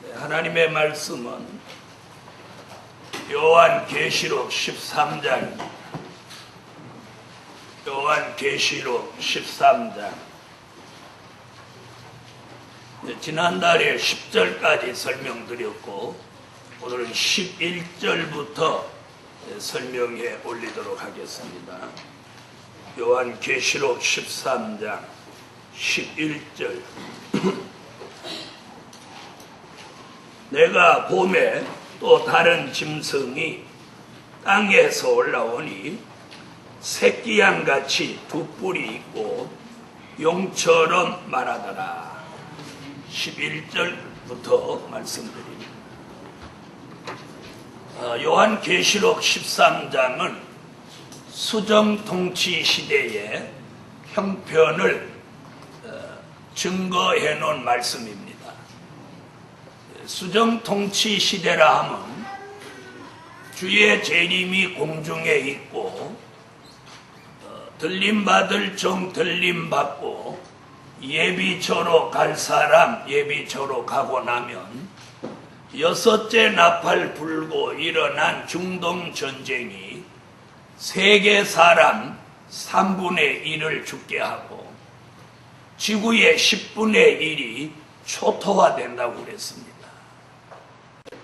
하나님의 말씀은 요한계시록 13장입니다. 요한계시록 13장. 지난달에 10절까지 설명드렸고 오늘은 11절부터 설명해 올리도록 하겠습니다. 요한계시록 13장 11절. 내가 봄에 또 다른 짐승이 땅에서 올라오니 새끼양같이 두 뿔이 있고 용처럼 말하더라. 11절부터 말씀드립니다. 요한계시록 13장은 수정통치 시대의 형편을 증거해 놓은 말씀입니다. 수정통치 시대라 하면 주의 재림이 공중에 있고 들림받을 종 들림받고 예비처로 갈 사람 예비처로 가고 나면 여섯째 나팔 불고 일어난 중동전쟁이 세계 사람 3분의 1을 죽게 하고 지구의 10분의 1이 초토화된다고 그랬습니다.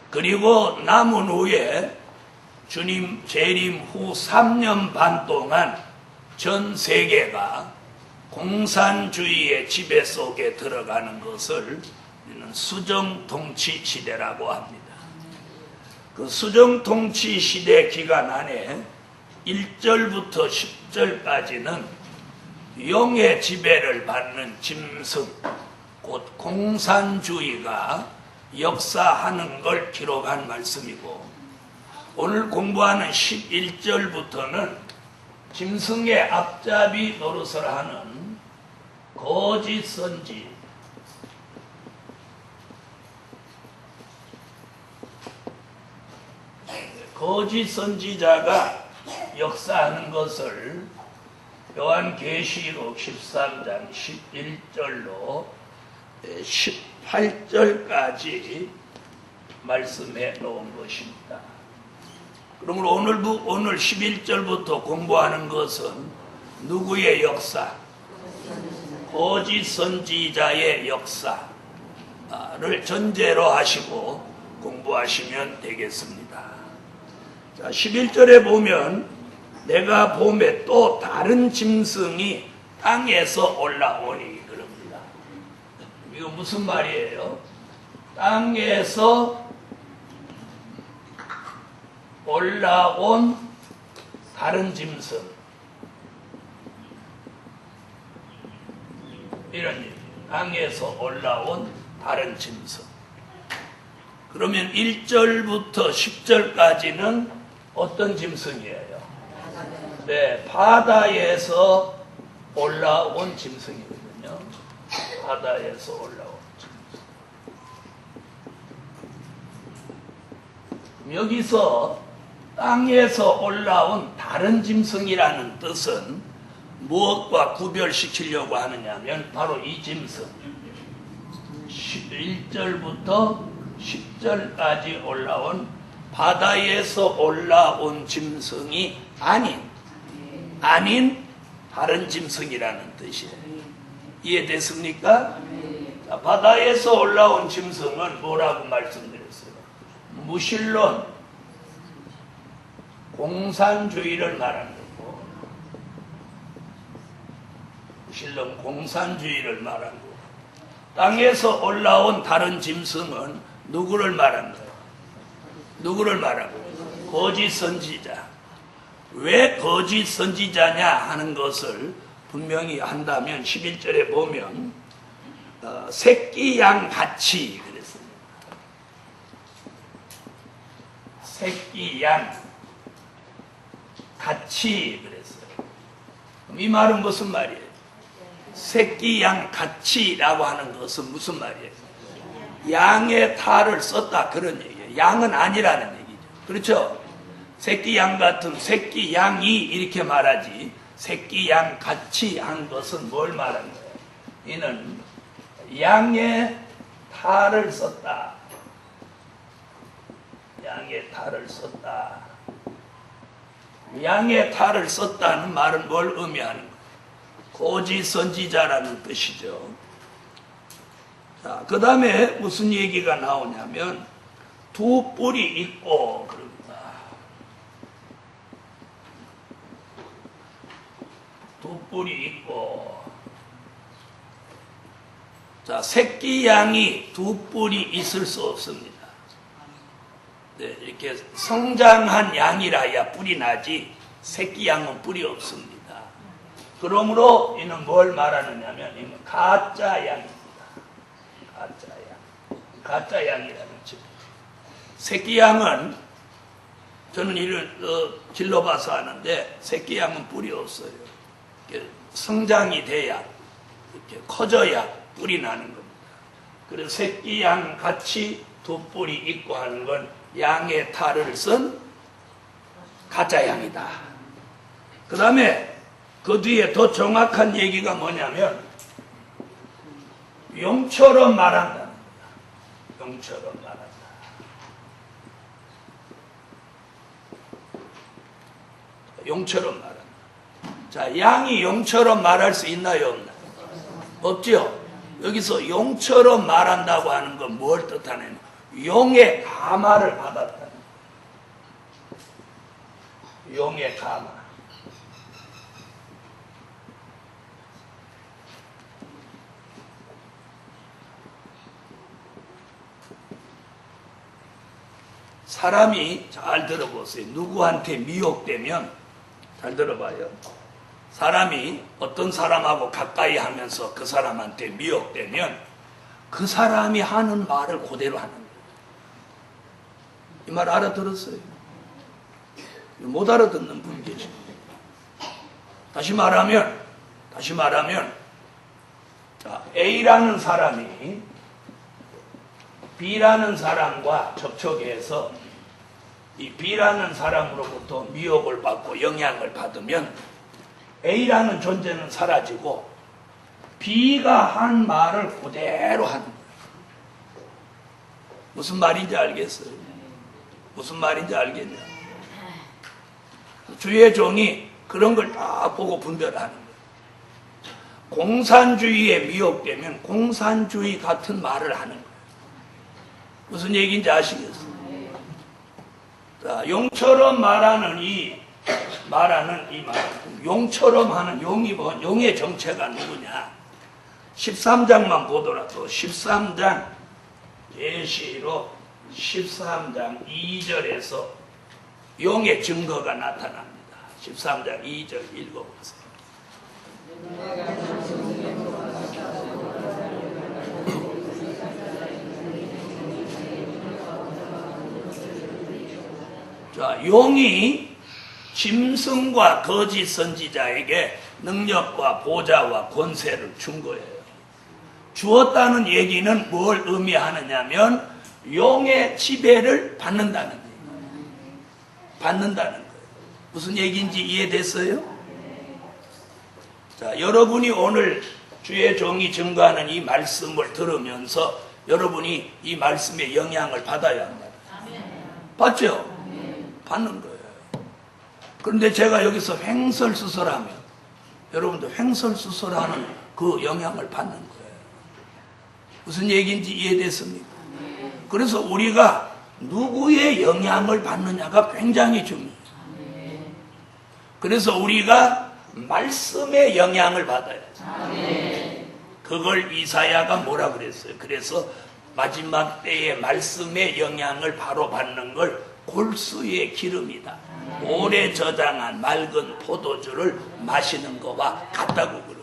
그리고 남은 후에 주님 재림 후 3년 반 동안 전 세계가 공산주의의 지배 속에 들어가는 것을 우리는 수정통치 시대라고 합니다. 그 수정통치 시대 기간 안에 1절부터 10절까지는 용의 지배를 받는 짐승, 곧 공산주의가 역사하는 걸 기록한 말씀이고, 오늘 공부하는 11절부터는 짐승의 앞잡이 노릇을 하는 거짓 선지, 거짓 선지자가 역사하는 것을 요한계시록 13장 11절로 18절까지 말씀해 놓은 것입니다. 그러므로 오늘 11절부터 공부하는 것은 누구의 역사? 거짓 선지자의 역사를 전제로 하시고 공부하시면 되겠습니다. 자, 11절에 보면 내가 봄에 또 다른 짐승이 땅에서 올라오니 그럽니다. 이거 무슨 말이에요? 땅에서 올라온 다른 짐승, 이런 얘기. 땅에서 올라온 다른 짐승. 그러면 1절부터 10절까지는 어떤 짐승이에요? 네, 바다에서 올라온 짐승이거든요. 바다에서 올라온 짐승. 여기서 땅에서 올라온 다른 짐승이라는 뜻은 무엇과 구별시키려고 하느냐면 바로 이 짐승 1절부터 10절까지 올라온 바다에서 올라온 짐승이 아닌 다른 짐승이라는 뜻이에요. 이해됐습니까? 자, 바다에서 올라온 짐승은 뭐라고 말씀드렸어요? 무신론, 공산주의를 말하는 거고, 무신론, 공산주의를 말하는 거고, 땅에서 올라온 다른 짐승은 누구를 말하는 거예요? 누구를 말하고? 거짓 선지자. 왜 거짓 선지자냐 하는 것을 분명히 한다면 11절에 보면 새끼 양 같이 그랬습니다. 새끼 양 같이 그랬어요. 그럼 이 말은 무슨 말이에요? 새끼 양 같이라고 하는 것은 무슨 말이에요? 양의 탈을 썼다 그런 얘기예요. 양은 아니라는 얘기죠. 그렇죠? 새끼 양 같은 새끼 양이 이렇게 말하지 새끼 양 같이 한 것은 뭘 말하는 거예요? 이는 양의 탈을 썼다. 탈을 썼다. 양의 탈을 썼다는 말은 뭘 의미하는 거예요? 고지선지자라는 뜻이죠. 자, 그 다음에 무슨 얘기가 나오냐면 두 뿔이 있고 그럽니다. 두 뿔이 있고, 자, 새끼 양이 두 뿔이 있을 수 없습니다. 네, 이렇게 성장한 양이라야 뿔이 나지 새끼 양은 뿔이 없습니다. 그러므로 이는 뭘 말하느냐면 이는 가짜 양입니다. 가짜 양. 가짜 양이라는 즉 새끼 양은 저는 이를 길러봐서 아는데 새끼 양은 뿔이 없어요. 이렇게 성장이 돼야 이렇게 커져야 뿔이 나는 겁니다. 그래서 새끼 양 같이 두 뿔이 있고 하는 건 양의 탈을 쓴 가짜 양이다. 그 다음에 그 뒤에 더 정확한 얘기가 뭐냐면 용처럼 말한다는 거야. 용처럼 말한다. 용처럼 말한다. 자, 양이 용처럼 말할 수 있나요, 없나요? 없죠? 여기서 용처럼 말한다고 하는 건 뭘 뜻하냐면 용의 가마를 받았다는 거예요. 용의 가마. 사람이 잘 들어보세요. 누구한테 미혹되면, 잘 들어봐요. 사람이 어떤 사람하고 가까이 하면서 그 사람한테 미혹되면 그 사람이 하는 말을 그대로 하는 거예요. 이 말 알아들었어요? 못 알아듣는 분 계시죠? 다시 말하면, 자, A라는 사람이 B라는 사람과 접촉해서 이 B라는 사람으로부터 미혹을 받고 영향을 받으면 A라는 존재는 사라지고 B가 한 말을 그대로 하는 거예요. 무슨 말인지 알겠어요? 무슨 말인지 알겠냐? 주의 종이 그런 걸 다 보고 분별하는 거예요. 공산주의에 미혹되면 공산주의 같은 말을 하는 거예요. 무슨 얘기인지 아시겠어요? 자, 용처럼 말하는 이 말, 용처럼 하는 용이 뭐, 용의 정체가 누구냐? 13장만 보더라도 13장 계시록 13장 2절에서 용의 증거가 나타납니다. 13장 2절 읽어보세요. 자, 용이 짐승과 거짓 선지자에게 능력과 보좌와 권세를 준 거예요. 주었다는 얘기는 뭘 의미하느냐면 용의 지배를 받는다는 거예요. 받는다는 거예요. 무슨 얘기인지 이해됐어요? 자, 여러분이 오늘 주의 종이 증거하는 이 말씀을 들으면서 여러분이 이 말씀의 영향을 받아야 합니다. 받죠? 받는 거예요. 그런데 제가 여기서 횡설수설하면 여러분도 횡설수설하는 그 영향을 받는 거예요. 무슨 얘기인지 이해됐습니까? 그래서 우리가 누구의 영향을 받느냐가 굉장히 중요해요. 그래서 우리가 말씀의 영향을 받아야죠. 그걸 이사야가 뭐라 그랬어요? 그래서 마지막 때에 말씀의 영향을 바로 받는 걸 골수의 기름이다. 오래 저장한 맑은 포도주를 마시는 것과 같다고 그래요.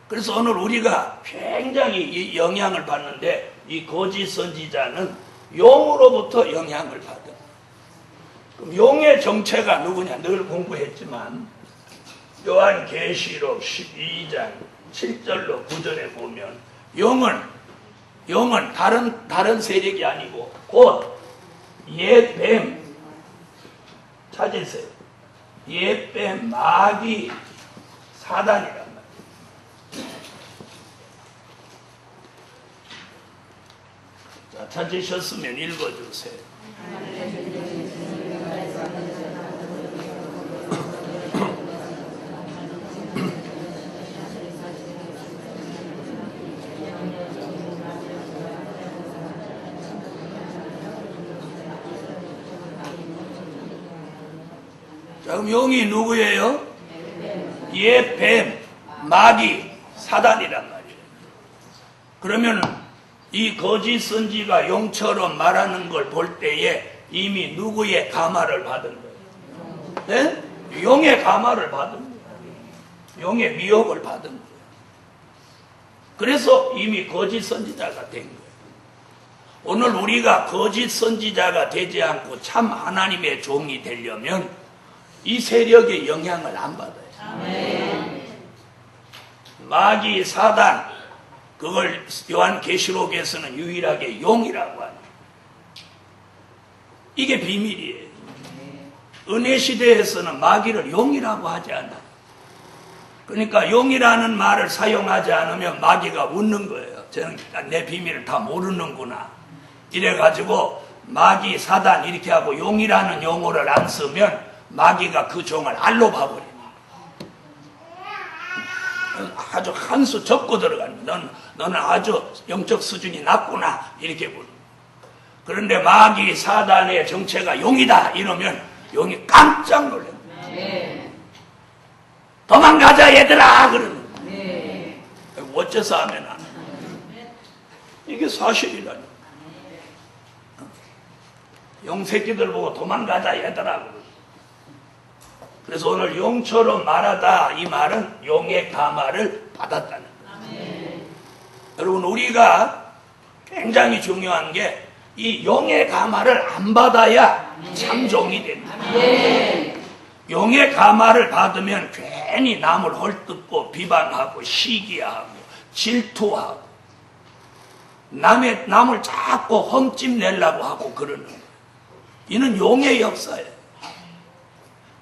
그래서 오늘 우리가 굉장히 이 영향을 받는데 이 거짓 선지자는 용으로부터 영향을 받아. 그럼 용의 정체가 누구냐? 늘 공부했지만 요한계시록 12장 7절로 9절에 보면 용은 다른 세력이 아니고 곧 옛뱀 찾으세요. 옛뱀 마귀 사단이란 말이에요. 자, 찾으셨으면 읽어주세요. 자, 그럼 용이 누구예요? 예, 뱀, 마귀, 사단이란 말이에요. 그러면 이 거짓 선지가 용처럼 말하는 걸 볼 때에 이미 누구의 감화를 받은 거예요? 네? 용의 감화를 받은 거예요. 용의 미혹을 받은 거예요. 그래서 이미 거짓 선지자가 된 거예요. 오늘 우리가 거짓 선지자가 되지 않고 참 하나님의 종이 되려면 이 세력의 영향을 안 받아요. 아멘. 마귀, 사단, 그걸 요한계시록에서는 유일하게 용이라고 하는, 이게 비밀이에요. 은혜 시대에서는 마귀를 용이라고 하지 않아요. 그러니까 용이라는 말을 사용하지 않으면 마귀가 웃는 거예요. 저는 내 비밀을 다 모르는구나. 이래가지고 마귀, 사단 이렇게 하고 용이라는 용어를 안 쓰면 마귀가 그 종을 알로 봐버려요. 아주 한 수 접고 들어가는, 너는 아주 영적 수준이 낮구나 이렇게 보는. 그런데 마귀, 사단의 정체가 용이다 이러면 용이 깜짝 놀랍니다. 네. 도망가자 얘들아 그러는. 네. 어째서 하면 안 해. 이게 사실이라니. 용 새끼들 보고 도망가자 얘들아 그러는. 그래서 오늘 용처럼 말하다 이 말은 용의 감화를 받았다는 거예요. 여러분, 우리가 굉장히 중요한 게 이 용의 감화를 안 받아야 참종이 됩니다. 용의 감화를 받으면 괜히 남을 헐뜯고 비방하고 시기하고 질투하고 남을 자꾸 험집 내려고 하고 그러는 거예요. 이는 용의 역사예요.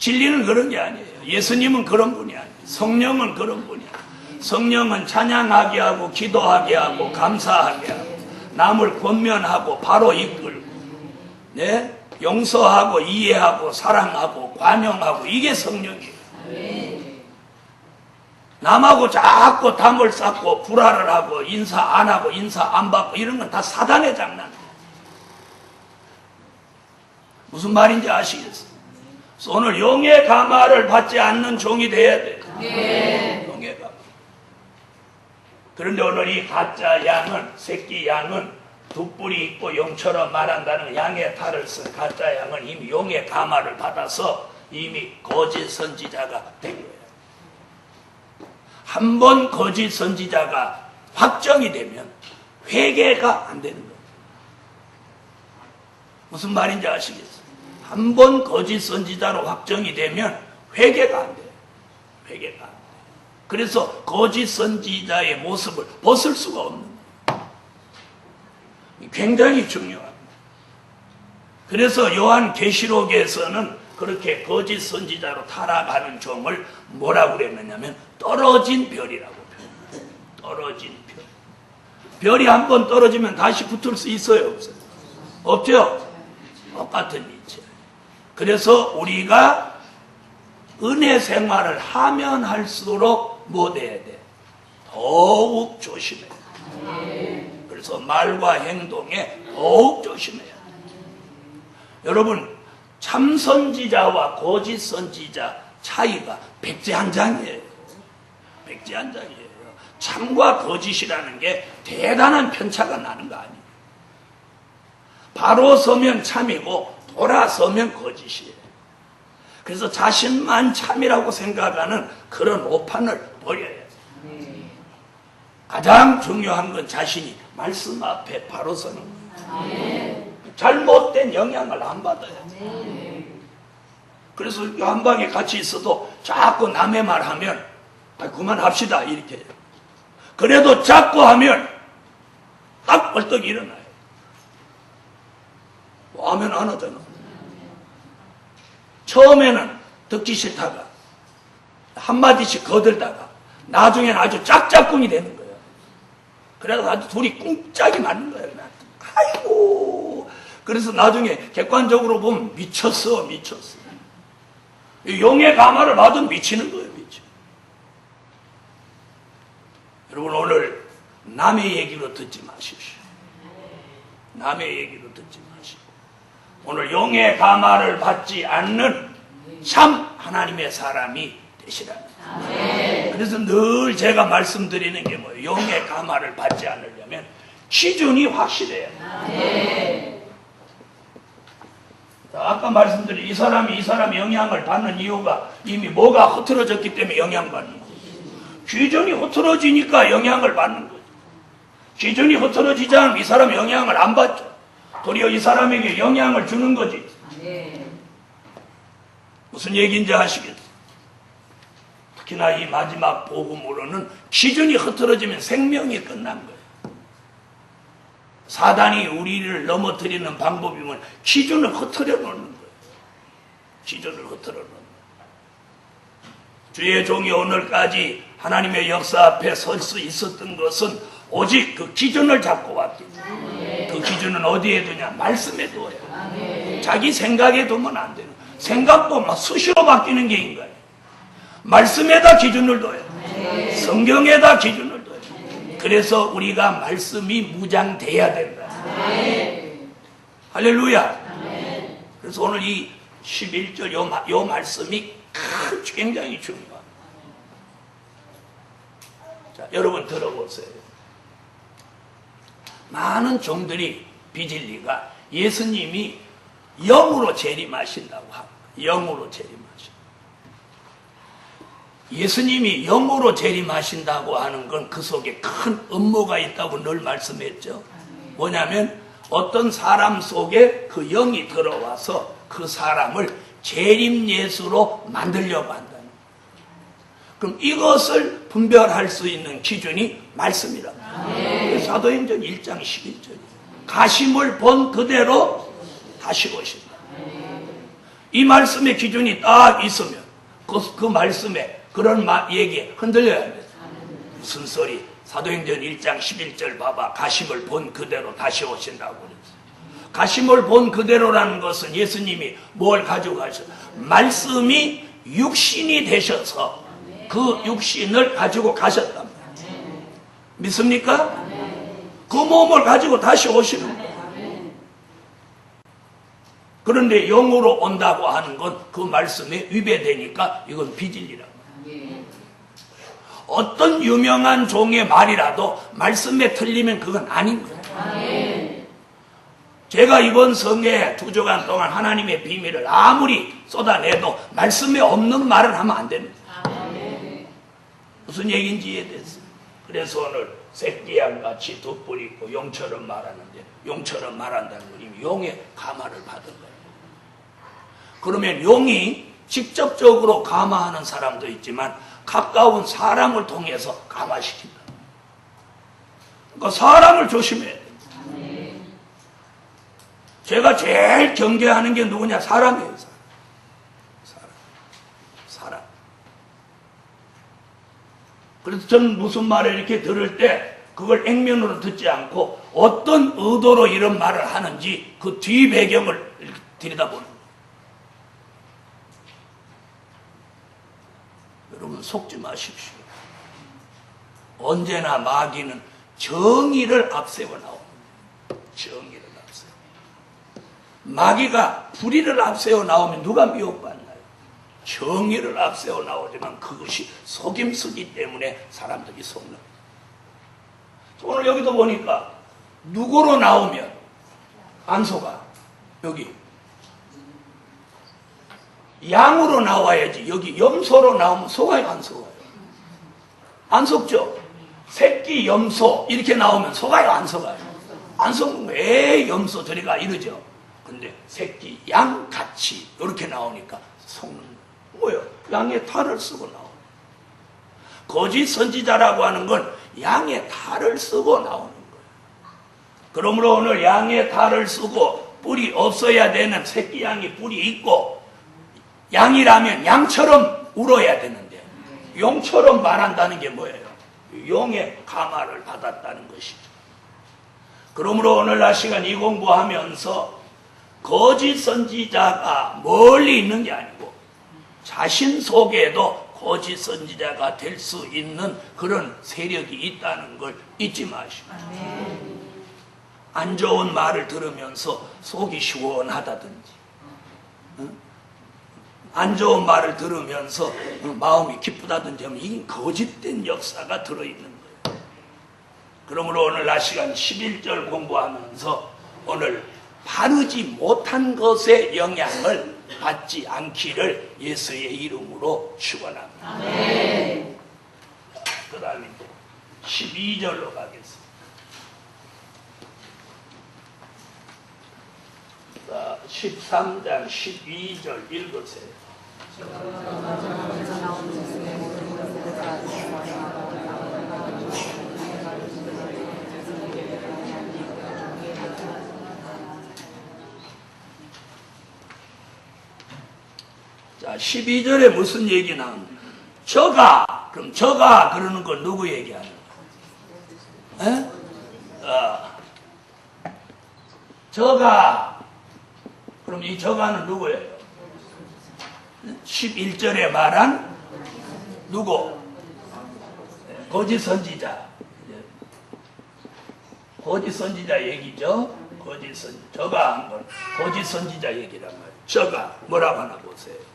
진리는 그런 게 아니에요. 예수님은 그런 분이 아니에요. 성령은 그런 분이 아니에요. 성령은 찬양하게 하고 기도하게 하고 감사하게 하고 남을 권면하고 바로 이끌고, 네? 용서하고 이해하고 사랑하고 관용하고, 이게 성령이에요. 남하고 자꾸 담을 쌓고 불화를 하고 인사 안 하고 인사 안 받고 이런 건 다 사단의 장난이에요. 무슨 말인지 아시겠어요? 오늘 용의 감화를 받지 않는 종이 돼야 돼요. 네. 용의 감화. 그런데 오늘 이 가짜 양은, 새끼 양은 두 뿔이 있고 용처럼 말한다는 양의 탈을 쓴 가짜 양은 이미 용의 감화를 받아서 이미 거짓 선지자가 된 거예요. 한 번 거짓 선지자가 확정이 되면 회개가 안 되는 거예요. 무슨 말인지 아시겠어요? 한 번 거짓 선지자로 확정이 되면 회개가 안 돼요. 회개가 안 돼요. 그래서 거짓 선지자의 모습을 벗을 수가 없는 거예요. 굉장히 중요합니다. 그래서 요한계시록에서는 그렇게 거짓 선지자로 타락하는 종을 뭐라고 그랬느냐면 떨어진 별이라고 표현해요. 떨어진 별. 별이 한 번 떨어지면 다시 붙을 수 있어요? 없어요? 없죠? 똑같은 이치예요. 그래서 우리가 은혜 생활을 하면 할수록 뭐 돼야 돼? 더욱 조심해야 돼. 그래서 말과 행동에 더욱 조심해야 돼. 여러분, 참 선지자와 거짓 선지자 차이가 백지 한 장이에요. 백지 한 장이에요. 참과 거짓이라는 게 대단한 편차가 나는 거 아니에요. 바로 서면 참이고 돌아서면 거짓이에요. 그래서 자신만 참이라고 생각하는 그런 오판을 버려야 해요. 가장 중요한 건 자신이 말씀 앞에 바로 서는 거예요. 잘못된 영향을 안 받아야 돼요. 그래서 한 방에 같이 있어도 자꾸 남의 말 하면 그만합시다 이렇게 해요. 그래도 자꾸 하면 딱 벌떡 일어나요. 뭐 하면 안 하잖아. 처음에는 듣기 싫다가 한마디씩 거들다가 나중에는 아주 짝짝꿍이 되는 거예요. 그래서 아주 둘이 꿍짝이 맞는 거예요. 아이고 그래서 나중에 객관적으로 보면 미쳤어. 용의 가마를 받으면 미치는 거예요, 미쳐. 여러분, 오늘 남의 얘기로 듣지 마십시오. 남의 얘기로 듣지 마시고 오늘 용의 가마를 받지 않는 참 하나님의 사람이 되시라는 거예요. 그래서 늘 제가 말씀드리는 게 뭐예요? 용의 가마를 받지 않으려면 기준이 확실해야 돼요. 아까 말씀드린 이 사람이 영향을 받는 이유가 이미 뭐가 흐트러졌기 때문에 영향받는 거예요. 기준이 흐트러지니까 영향을 받는 거예요. 기준이 흐트러지지 않으면 이 사람이 영향을 안 받죠. 도리어 이 사람에게 영향을 주는 거지. 무슨 얘기인지 아시겠어요? 특히나 이 마지막 복음으로는 기준이 흐트러지면 생명이 끝난 거예요. 사단이 우리를 넘어뜨리는 방법이면 기준을 흐트려 놓는 거예요. 기준을 흐트려 놓는 거예요. 주의 종이 오늘까지 하나님의 역사 앞에 설 수 있었던 것은 오직 그 기준을 잡고 왔기 때문에 그 기준은 어디에 두냐? 말씀에 두어야 돼요. 자기 생각에 두면 안 돼요. 생각도 막 수시로 바뀌는 게 인간이에요. 말씀에다 기준을 둬야 돼요. 성경에다 기준을 둬야 돼요. 그래서 우리가 말씀이 무장돼야 된다. 할렐루야. 그래서 오늘 이 11절 요 말씀이 굉장히 중요합니다. 자, 여러분 들어보세요. 많은 종들이 비진리가 예수님이 영으로 재림하신다고 합니다. 영으로 재림하신다. 예수님이 영으로 재림하신다고 하는 건 그 속에 큰 음모가 있다고 늘 말씀했죠. 뭐냐면 어떤 사람 속에 그 영이 들어와서 그 사람을 재림 예수로 만들려고 한다는 거예요. 그럼 이것을 분별할 수 있는 기준이 말씀이다. 사도행전 1장 11절. 가심을 본 그대로 다시 오신다. 이 말씀의 기준이 딱 있으면 그 말씀에 그런 얘기에 흔들려야 합니다. 무슨 소리? 사도행전 1장 11절 봐봐. 가심을 본 그대로 다시 오신다고 그랬어요. 가심을 본 그대로라는 것은 예수님이 뭘 가지고 가셨어요? 말씀이 육신이 되셔서 그 육신을 가지고 가셨단 말이에요. 믿습니까? 그 몸을 가지고 다시 오시는 거예요. 그런데 영으로 온다고 하는 건 그 말씀에 위배되니까 이건 비진리라고. 어떤 유명한 종의 말이라도 말씀에 틀리면 그건 아닌 거예요. 제가 이번 성에 2주간 동안 하나님의 비밀을 아무리 쏟아내도 말씀에 없는 말을 하면 안 되는 거예요. 무슨 얘기인지 이해됐어요. 그래서 오늘 새끼양같이 돋불 있고 용처럼 말하는데 용처럼 말한다는 건 이미 용의 가마를 받은 거예요. 그러면 용이 직접적으로 감화하는 사람도 있지만 가까운 사람을 통해서 감화시킨다. 그러니까 사람을 조심해야 돼요. 제가 제일 경계하는 게 누구냐? 사람이에요. 사람. 그래서 저는 무슨 말을 이렇게 들을 때 그걸 액면으로 듣지 않고 어떤 의도로 이런 말을 하는지 그 뒤 배경을 들여다보는 거예요. 여러분 속지 마십시오. 언제나 마귀는 정의를 앞세워 나옵니다. 정의를 앞세워. 마귀가 불의를 앞세워 나오면 누가 미혹받나요? 정의를 앞세워 나오지만 그것이 속임수기 때문에 사람들이 속는. 오늘 여기도 보니까 누구로 나오면 안 속아. 여기 양으로 나와야지. 여기 염소로 나오면 속아요, 안 속아요? 안 속죠? 새끼 염소 이렇게 나오면 속아요, 안 속아요? 안 속는 거예요. 에이, 염소 저리가 이러죠. 근데 새끼 양 같이 이렇게 나오니까 속는 거예요. 뭐예요? 양의 탈을 쓰고 나오는 거예요. 거짓 선지자라고 하는 건 양의 탈을 쓰고 나오는 거예요. 그러므로 오늘 양의 탈을 쓰고 뿔이 없어야 되는 새끼 양이 뿔이 있고 양이라면 양처럼 울어야 되는데 용처럼 말한다는 게 뭐예요? 용의 가마를 받았다는 것이죠. 그러므로 오늘 날 시간 이 공부하면서 거짓 선지자가 멀리 있는 게 아니고 자신 속에도 거짓 선지자가 될 수 있는 그런 세력이 있다는 걸 잊지 마시고, 안 좋은 말을 들으면서 속이 시원하다든지, 안 좋은 말을 들으면서 마음이 기쁘다든지 하면 이게 거짓된 역사가 들어있는 거예요. 그러므로 오늘 낮 시간 11절 공부하면서 오늘 바르지 못한 것에 영향을 받지 않기를 예수의 이름으로 축원합니다. 그 다음에 12절로 가겠습니다. 자, 13장 12절 읽으세요. 자, 12절에 무슨 얘기 나오냐? 저가, 그럼 저가 그러는 건 누구 얘기하는 거야? 저가, 그럼 이 저가는 누구예요? 11절에 말한 누구? 거짓 선지자. 거짓 선지자 얘기죠? 거짓 선지자. 저가 한 건 거짓 선지자 얘기란 말이에요. 저가 뭐라고 하나 보세요.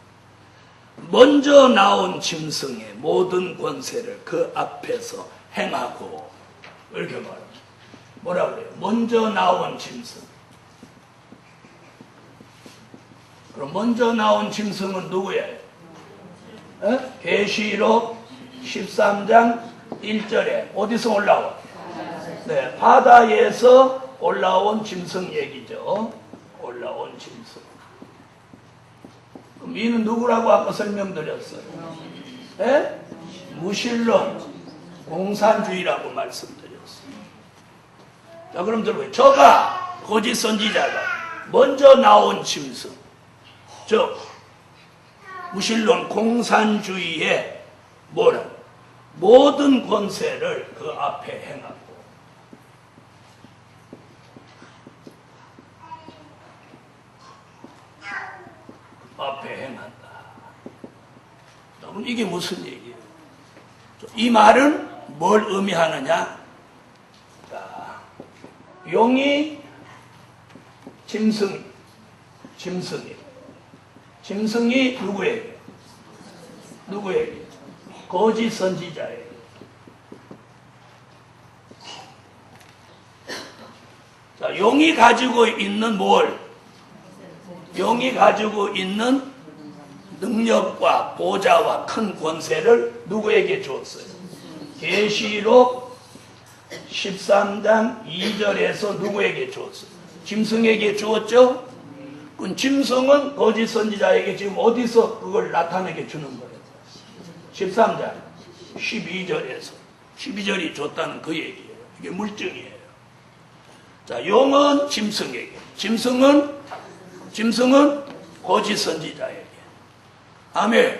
먼저 나온 짐승의 모든 권세를 그 앞에서 행하고, 이렇게 말합니다. 뭐라 그래요? 먼저 나온 짐승. 그럼 먼저 나온 짐승은 누구예요? 계시록 13장 1절에 어디서 올라와? 네, 바다에서 올라온 짐승 얘기죠. 올라온 짐승. 그럼 이는 누구라고 아까 설명드렸어요? 네? 무신론, 공산주의라고 말씀드렸어요. 자, 그럼 들어보세요. 저가 거짓 선지자가 먼저 나온 짐승, 즉 무신론 공산주의의 뭐라? 모든 권세를 그 앞에 행하고, 앞에 행한다. 여러분, 이게 무슨 얘기예요? 이 말은 뭘 의미하느냐? 자, 용이 짐승이 누구에게? 누구에게? 거짓 선지자에게. 자, 용이 가지고 있는 뭘? 용이 가지고 있는 능력과 보좌와 큰 권세를 누구에게 줬어요? 계시록 13장 2절에서 누구에게 줬어요? 짐승에게 주었죠? 그 짐승은 거짓 선지자에게 지금 어디서 그걸 나타내게 주는 거예요? 13장 12절에서 12절이 줬다는 그 얘기예요. 이게 물증이에요. 자, 용은 짐승에게, 짐승은 거짓 선지자에게. 아멘.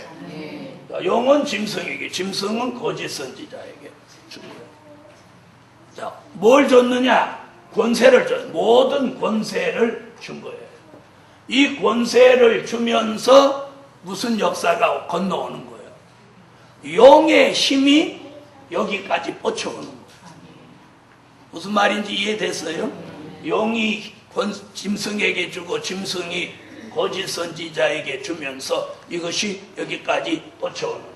자, 용은 짐승에게, 짐승은 거짓 선지자에게 준 거예요. 자, 뭘 줬느냐? 권세를 줬어요. 모든 권세를 준 거예요. 이 권세를 주면서 무슨 역사가 건너오는 거예요? 용의 힘이 여기까지 뻗쳐오는 거예요. 무슨 말인지 이해됐어요? 용이 짐승에게 주고 짐승이 거짓 선지자에게 주면서 이것이 여기까지 뻗쳐오는 거예요.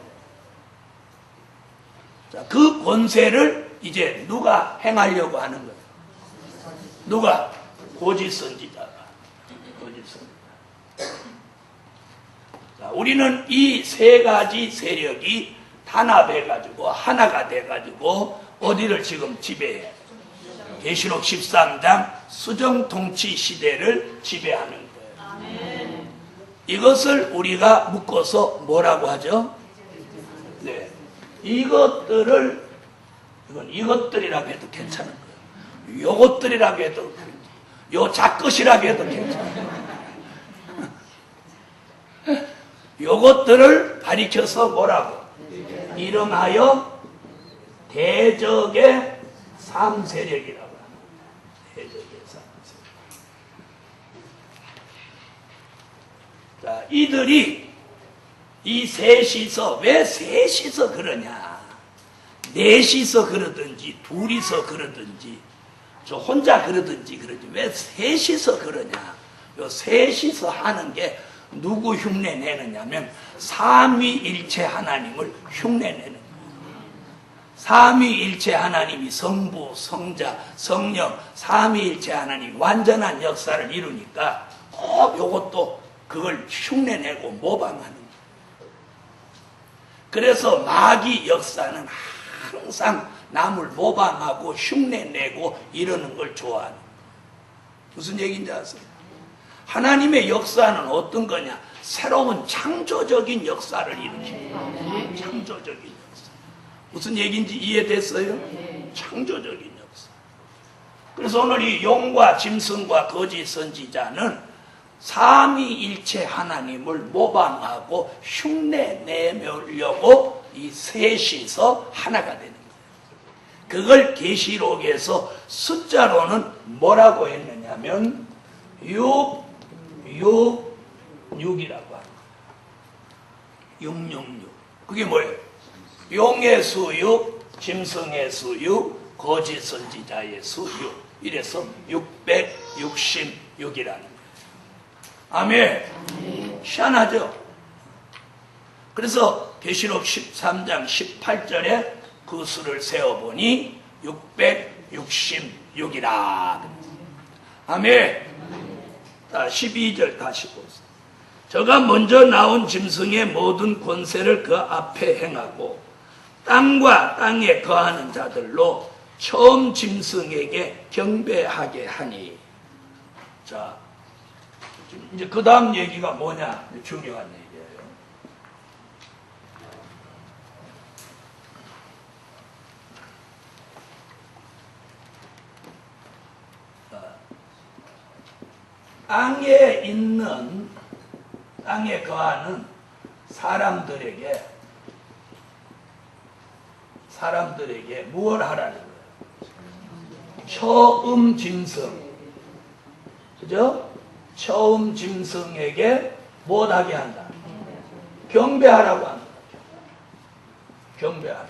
자, 그 권세를 이제 누가 행하려고 하는 거예요? 누가? 거짓 선지자가. 거짓 선지자. 자, 우리는 이 세 가지 세력이 단합해가지고 하나가 돼가지고 어디를 지금 지배해? 계시록 13장 수정통치 시대를 지배하는 거예요. 이것을 우리가 묶어서 뭐라고 하죠? 네, 이것들을, 이건 이것들이라고 해도 괜찮은 거예요. 요것들이라고 해도, 요 작것이라고 해도 괜찮아요. 요것들을 가리켜서 뭐라고? 이름하여 대적의 3세력이라고 합니다. 대적의 3세력. 이들이 이 셋이서, 왜 셋이서 그러냐? 넷이서 그러든지, 둘이서 그러든지, 저 혼자 그러든지 그러지. 왜 셋이서 그러냐? 요 셋이서 하는 게 누구 흉내 내느냐면 삼위일체 하나님을 흉내 내는 거예요. 삼위일체 하나님이 성부, 성자, 성령, 삼위일체 하나님이 완전한 역사를 이루니까 꼭 요것도 그걸 흉내내고 모방하는 거예요. 그래서 마귀 역사는 항상 남을 모방하고 흉내내고 이러는 걸 좋아하는 거예요. 무슨 얘기인지 아세요? 하나님의 역사는 어떤 거냐? 새로운 창조적인 역사를 일으킵니다. 창조적인 역사. 무슨 얘기인지 이해됐어요? 창조적인 역사. 그래서 오늘 이 용과 짐승과 거짓 선지자는 삼위일체 하나님을 모방하고 흉내내려고 이 셋이서 하나가 되는 거예요. 그걸 계시록에서 숫자로는 뭐라고 했느냐면 666이라고 합니다. 666. 그게 뭐예요? 용의 수 6, 짐승의 수 6, 거짓 선지자의 수 6. 이래서 666이라는 거예요. 아멘. 희한하죠? 그래서 계시록 13장 18절에 그 수를 세어보니 666이라. 아멘. 12절 다시 보세요. 저가 먼저 나온 짐승의 모든 권세를 그 앞에 행하고 땅과 땅에 거하는 자들로 처음 짐승에게 경배하게 하니. 자, 이제 그 다음 얘기가 뭐냐? 중요한 얘기예요. 땅에 있는, 땅에 거하는 사람들에게 무엇을 하라는 거예요? 처음 짐승. 그죠? 처음 짐승에게 무엇하게 한다? 경배하라고 한다. 경배하라고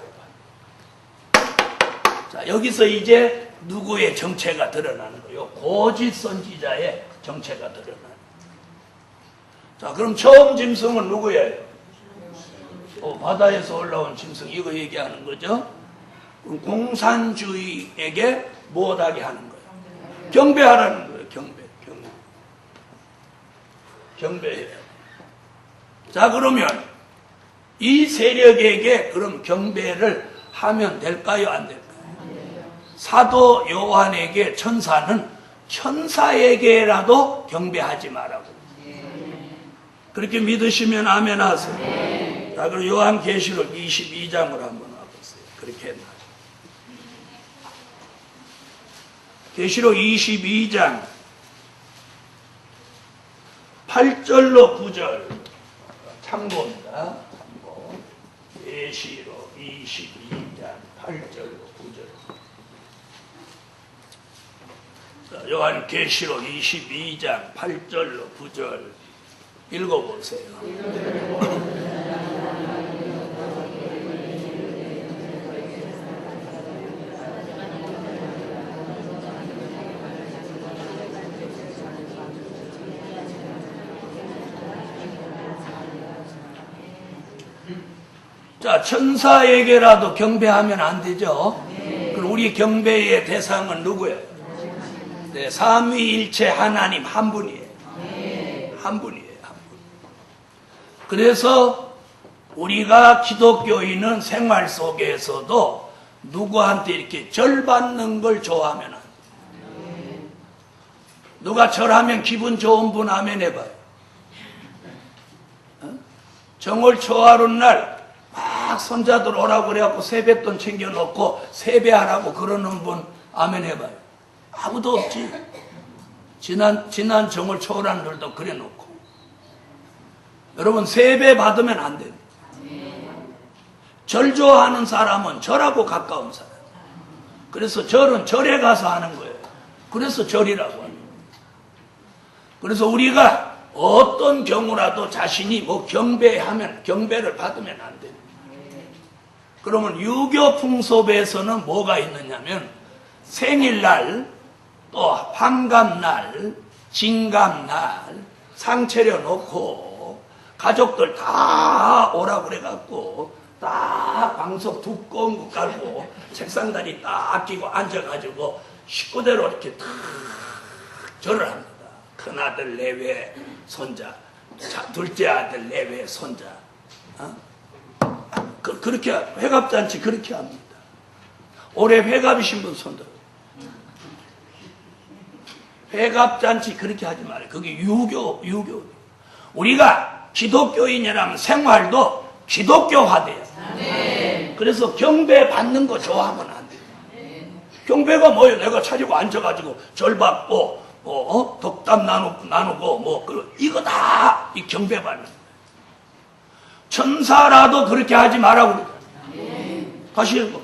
한다. 자, 여기서 이제 누구의 정체가 드러나는 거예요? 거짓 선지자의 정체가 드러나는 거예요. 자, 그럼 처음 짐승은 누구예요? 바다에서 올라온 짐승, 이거 얘기하는 거죠? 공산주의에게 무엇하게 하는 거예요? 경배하라는 거예요. 경배해요. 자, 그러면 이 세력에게 그럼 경배를 하면 될까요? 안 될까요? 사도 요한에게 천사는 천사에게라도 경배하지 말라고. 그렇게 믿으시면 아멘 하세요. 자, 그럼 요한계시록 22장으로 한번 와보세요. 그렇게 했나? 계시록 22장 8절로 9절 참고입니다. 참고. 계시록 22장 8절로 9절. 요한계시록 22장 8절로 9절 읽어보세요. 자, 천사에게라도 경배하면 안 되죠? 그럼 우리 경배의 대상은 누구예요? 네, 삼위일체 하나님 한 분이에요. 한 분이에요. 한 분. 그래서 우리가 기독교인은 생활 속에서도 누구한테 이렇게 절받는 걸 좋아하면 안 돼요. 누가 절하면 기분 좋은 분 아멘 해봐요. 정월 초하루 날 막 손자들 오라고 그래갖고 세뱃돈 챙겨놓고 세배하라고 그러는 분 아멘 해봐요. 아무도 없지. 지난 정월 초하루날도 그래 놓고. 여러분, 세배 받으면 안 돼요. 절 좋아하는 사람은 절하고 가까운 사람. 그래서 절은 절에 가서 하는 거예요. 그래서 절이라고 하는 거예요. 그래서 우리가 어떤 경우라도 자신이 뭐 경배하면 경배를 받으면 안 돼요. 그러면 유교 풍습에서는 뭐가 있느냐면 생일날 또 환갑날 진갑날 상 차려놓고 가족들 다 오라고 그래갖고 딱 방석 두꺼운 거 깔고 책상다리 딱 끼고 앉아가지고 식구대로 이렇게 탁 절을 합니다. 큰아들 내외 손자, 둘째 아들 내외 손자. 그렇게 회갑잔치 그렇게 합니다. 올해 회갑이신 분 손들어. 회갑잔치 그렇게 하지 말아요. 그게 유교. 우리가 기독교인이라면 생활도 기독교화돼요. 그래서 경배 받는 거 좋아하면 안 돼요. 경배가 뭐예요? 내가 차리고 앉아가지고 절 받고 덕담 나누고 이거 다 이 경배 받는 거예요. 천사라도 그렇게 하지 말라고 그래요. 다시 해봐.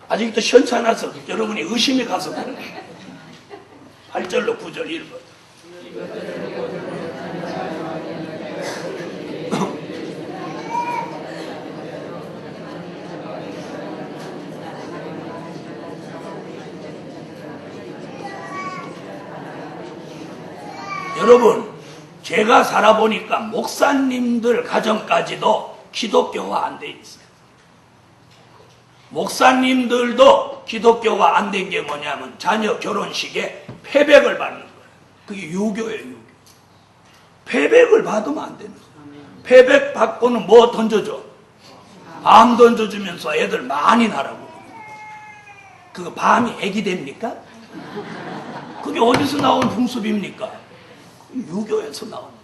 아직도 현찮아서 여러분이 의심이 가서 그래요. 8절로 9절 읽어. 여러분, 제가 살아보니까 목사님들 가정까지도 기독교화 안 돼 있어요. 목사님들도 기독교화 안 된 게 뭐냐면 자녀 결혼식에 패백을 받는 거예요. 그게 유교예요, 유교. 패백을 받으면 안 되는 거예요. 패백 받고는 뭐 던져줘? 밤 던져주면서 애들 많이 나라고. 그거 밤이 애기 됩니까? 그게 어디서 나온 풍습입니까? 유교에서 나온 거예요.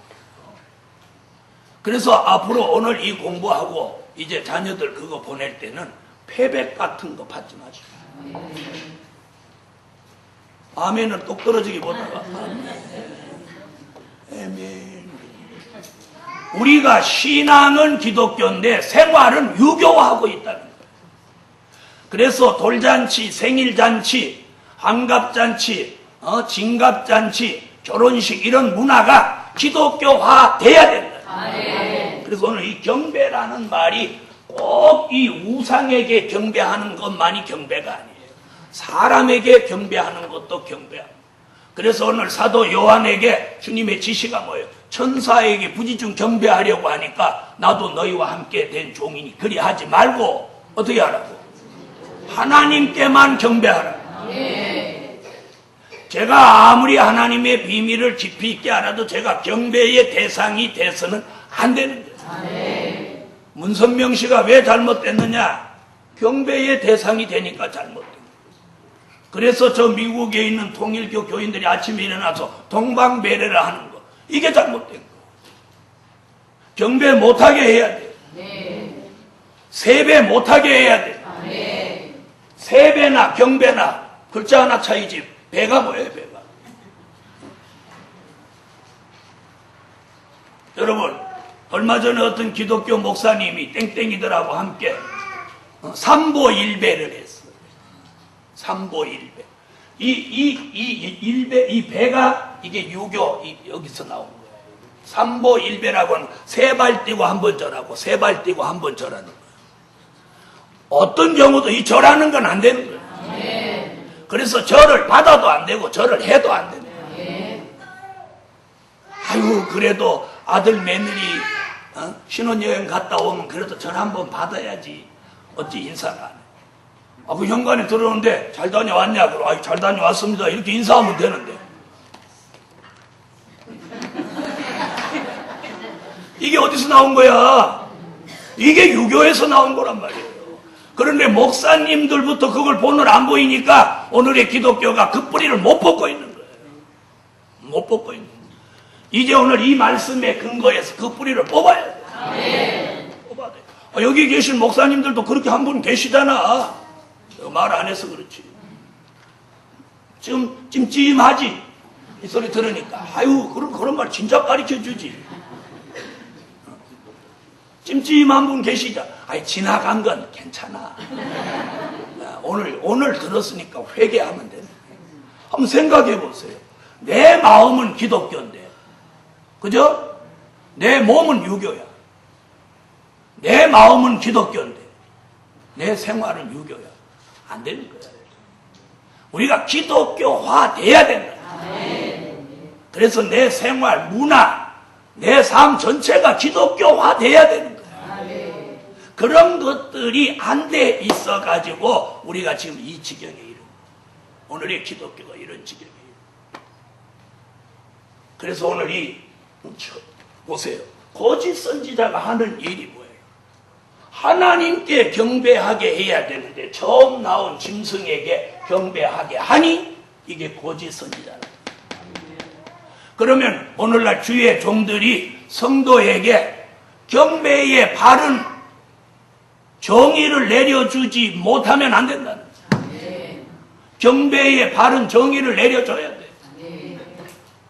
그래서 앞으로 오늘 이 공부하고 이제 자녀들 그거 보낼 때는 패백 같은 거 받지 마시고. 아멘은 똑 떨어지기 보다가 아멘. 우리가 신앙은 기독교인데 생활은 유교화하고 있다는 거예요. 그래서 돌잔치, 생일잔치, 환갑잔치, 진갑잔치, 결혼식 이런 문화가 기독교화 돼야 된다. 그래서 오늘 이 경배라는 말이 꼭 이 우상에게 경배하는 것만이 경배가 아니에요. 사람에게 경배하는 것도 경배야. 그래서 오늘 사도 요한에게 주님의 지시가 뭐예요? 천사에게 부지중 경배하려고 하니까 나도 너희와 함께 된 종이니 그리 하지 말고 어떻게 하라고? 하나님께만 경배하라. 제가 아무리 하나님의 비밀을 깊이 있게 알아도 제가 경배의 대상이 돼서는 안 되는 거예요. 문선명 씨가 왜 잘못됐느냐? 경배의 대상이 되니까 잘못된 거예요. 그래서 저 미국에 있는 통일교 교인들이 아침에 일어나서 동방배례를 하는 거, 이게 잘못된 거예요. 경배 못하게 해야 돼요. 세배 못하게 해야 돼요. 세배나 경배나 글자 하나 차이지 배가 뭐예요, 배가? 여러분, 얼마 전에 어떤 기독교 목사님이 땡땡이들하고 함께 삼보일배를 했어요. 삼보일배. 이 배가 이게 유교, 여기서 나온 거예요. 삼보일배라고 하는 세 발 띄고 한 번 절하고 세 발 띄고 한 번 절하는 거예요. 어떤 경우도 이 절하는 건 안 되는 거예요. 그래서 절을 받아도 안 되고 절을 해도 안 되는 거예요. 아유, 그래도 아들 며느리 신혼여행 갔다 오면 그래도 절 한번 받아야지. 어찌 인사를 안 해. 그 현관에 들어오는데 잘 다녀왔냐? 그럼 아유, 잘 다녀왔습니다. 이렇게 인사하면 되는데. 이게 어디서 나온 거야? 이게 유교에서 나온 거란 말이에요. 그런데 목사님들부터 그걸 본을 안 보이니까 오늘의 기독교가 그 뿌리를 못 뽑고 있는 거예요. 못 뽑고 있는 거예요. 이제 오늘 이 말씀의 근거에서 그 뿌리를 뽑아야 돼. 뽑아야 돼. 여기 계신 목사님들도 그렇게 한 분 계시잖아. 말 안 해서 그렇지. 지금 찜찜하지? 이 소리 들으니까. 아유, 그런 말 진짜 가르쳐 주지. 찜찜한 분 계시자. 아이, 지나간 건 괜찮아. 오늘 들었으니까 회개하면 되네. 한번 생각해 보세요. 내 마음은 기독교인데 그죠? 내 몸은 유교야. 내 마음은 기독교인데 내 생활은 유교야. 안 되는 거야. 우리가 기독교화 돼야 된다. 그래서 내 생활, 문화, 내 삶 전체가 기독교화 돼야 되는 거야. 그런 것들이 안 돼 있어가지고 우리가 지금 이 지경에 이르고 오늘의 기독교가 이런 지경에 이르고 그래서 오늘 보세요. 거짓 선지자가 하는 일이 뭐예요? 하나님께 경배하게 해야 되는데 처음 나온 짐승에게 경배하게 하니 이게 거짓 선지자다. 그러면 오늘날 주의 종들이 성도에게 경배의 바른 정의를 내려주지 못하면 안 된다는 거예요. 경배의 바른 정의를 내려줘야 돼.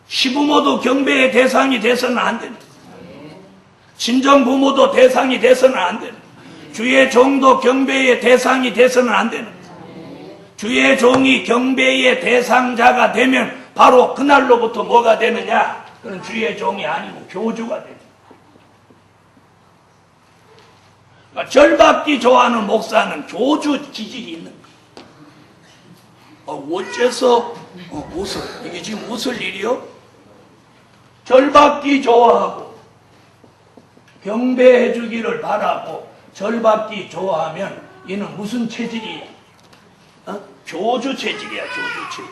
시부모도 경배의 대상이 돼서는 안 된다. 친정부모도 대상이 돼서는 안 된다. 주의 종도 경배의 대상이 돼서는 안 되는 거예요. 주의 종이 경배의 대상자가 되면 바로 그날로부터 뭐가 되느냐? 그는 주의 종이 아니고 교주가 되는 거예요. 그러니까 절받기 좋아하는 목사는 교주 기질이 있는 거예요. 어째서 웃어? 이게 지금 웃을 일이요? 절받기 좋아하고 경배해 주기를 바라고 절받기 좋아하면 이는 무슨 체질이야? 교주 체질이야. 교주 체질.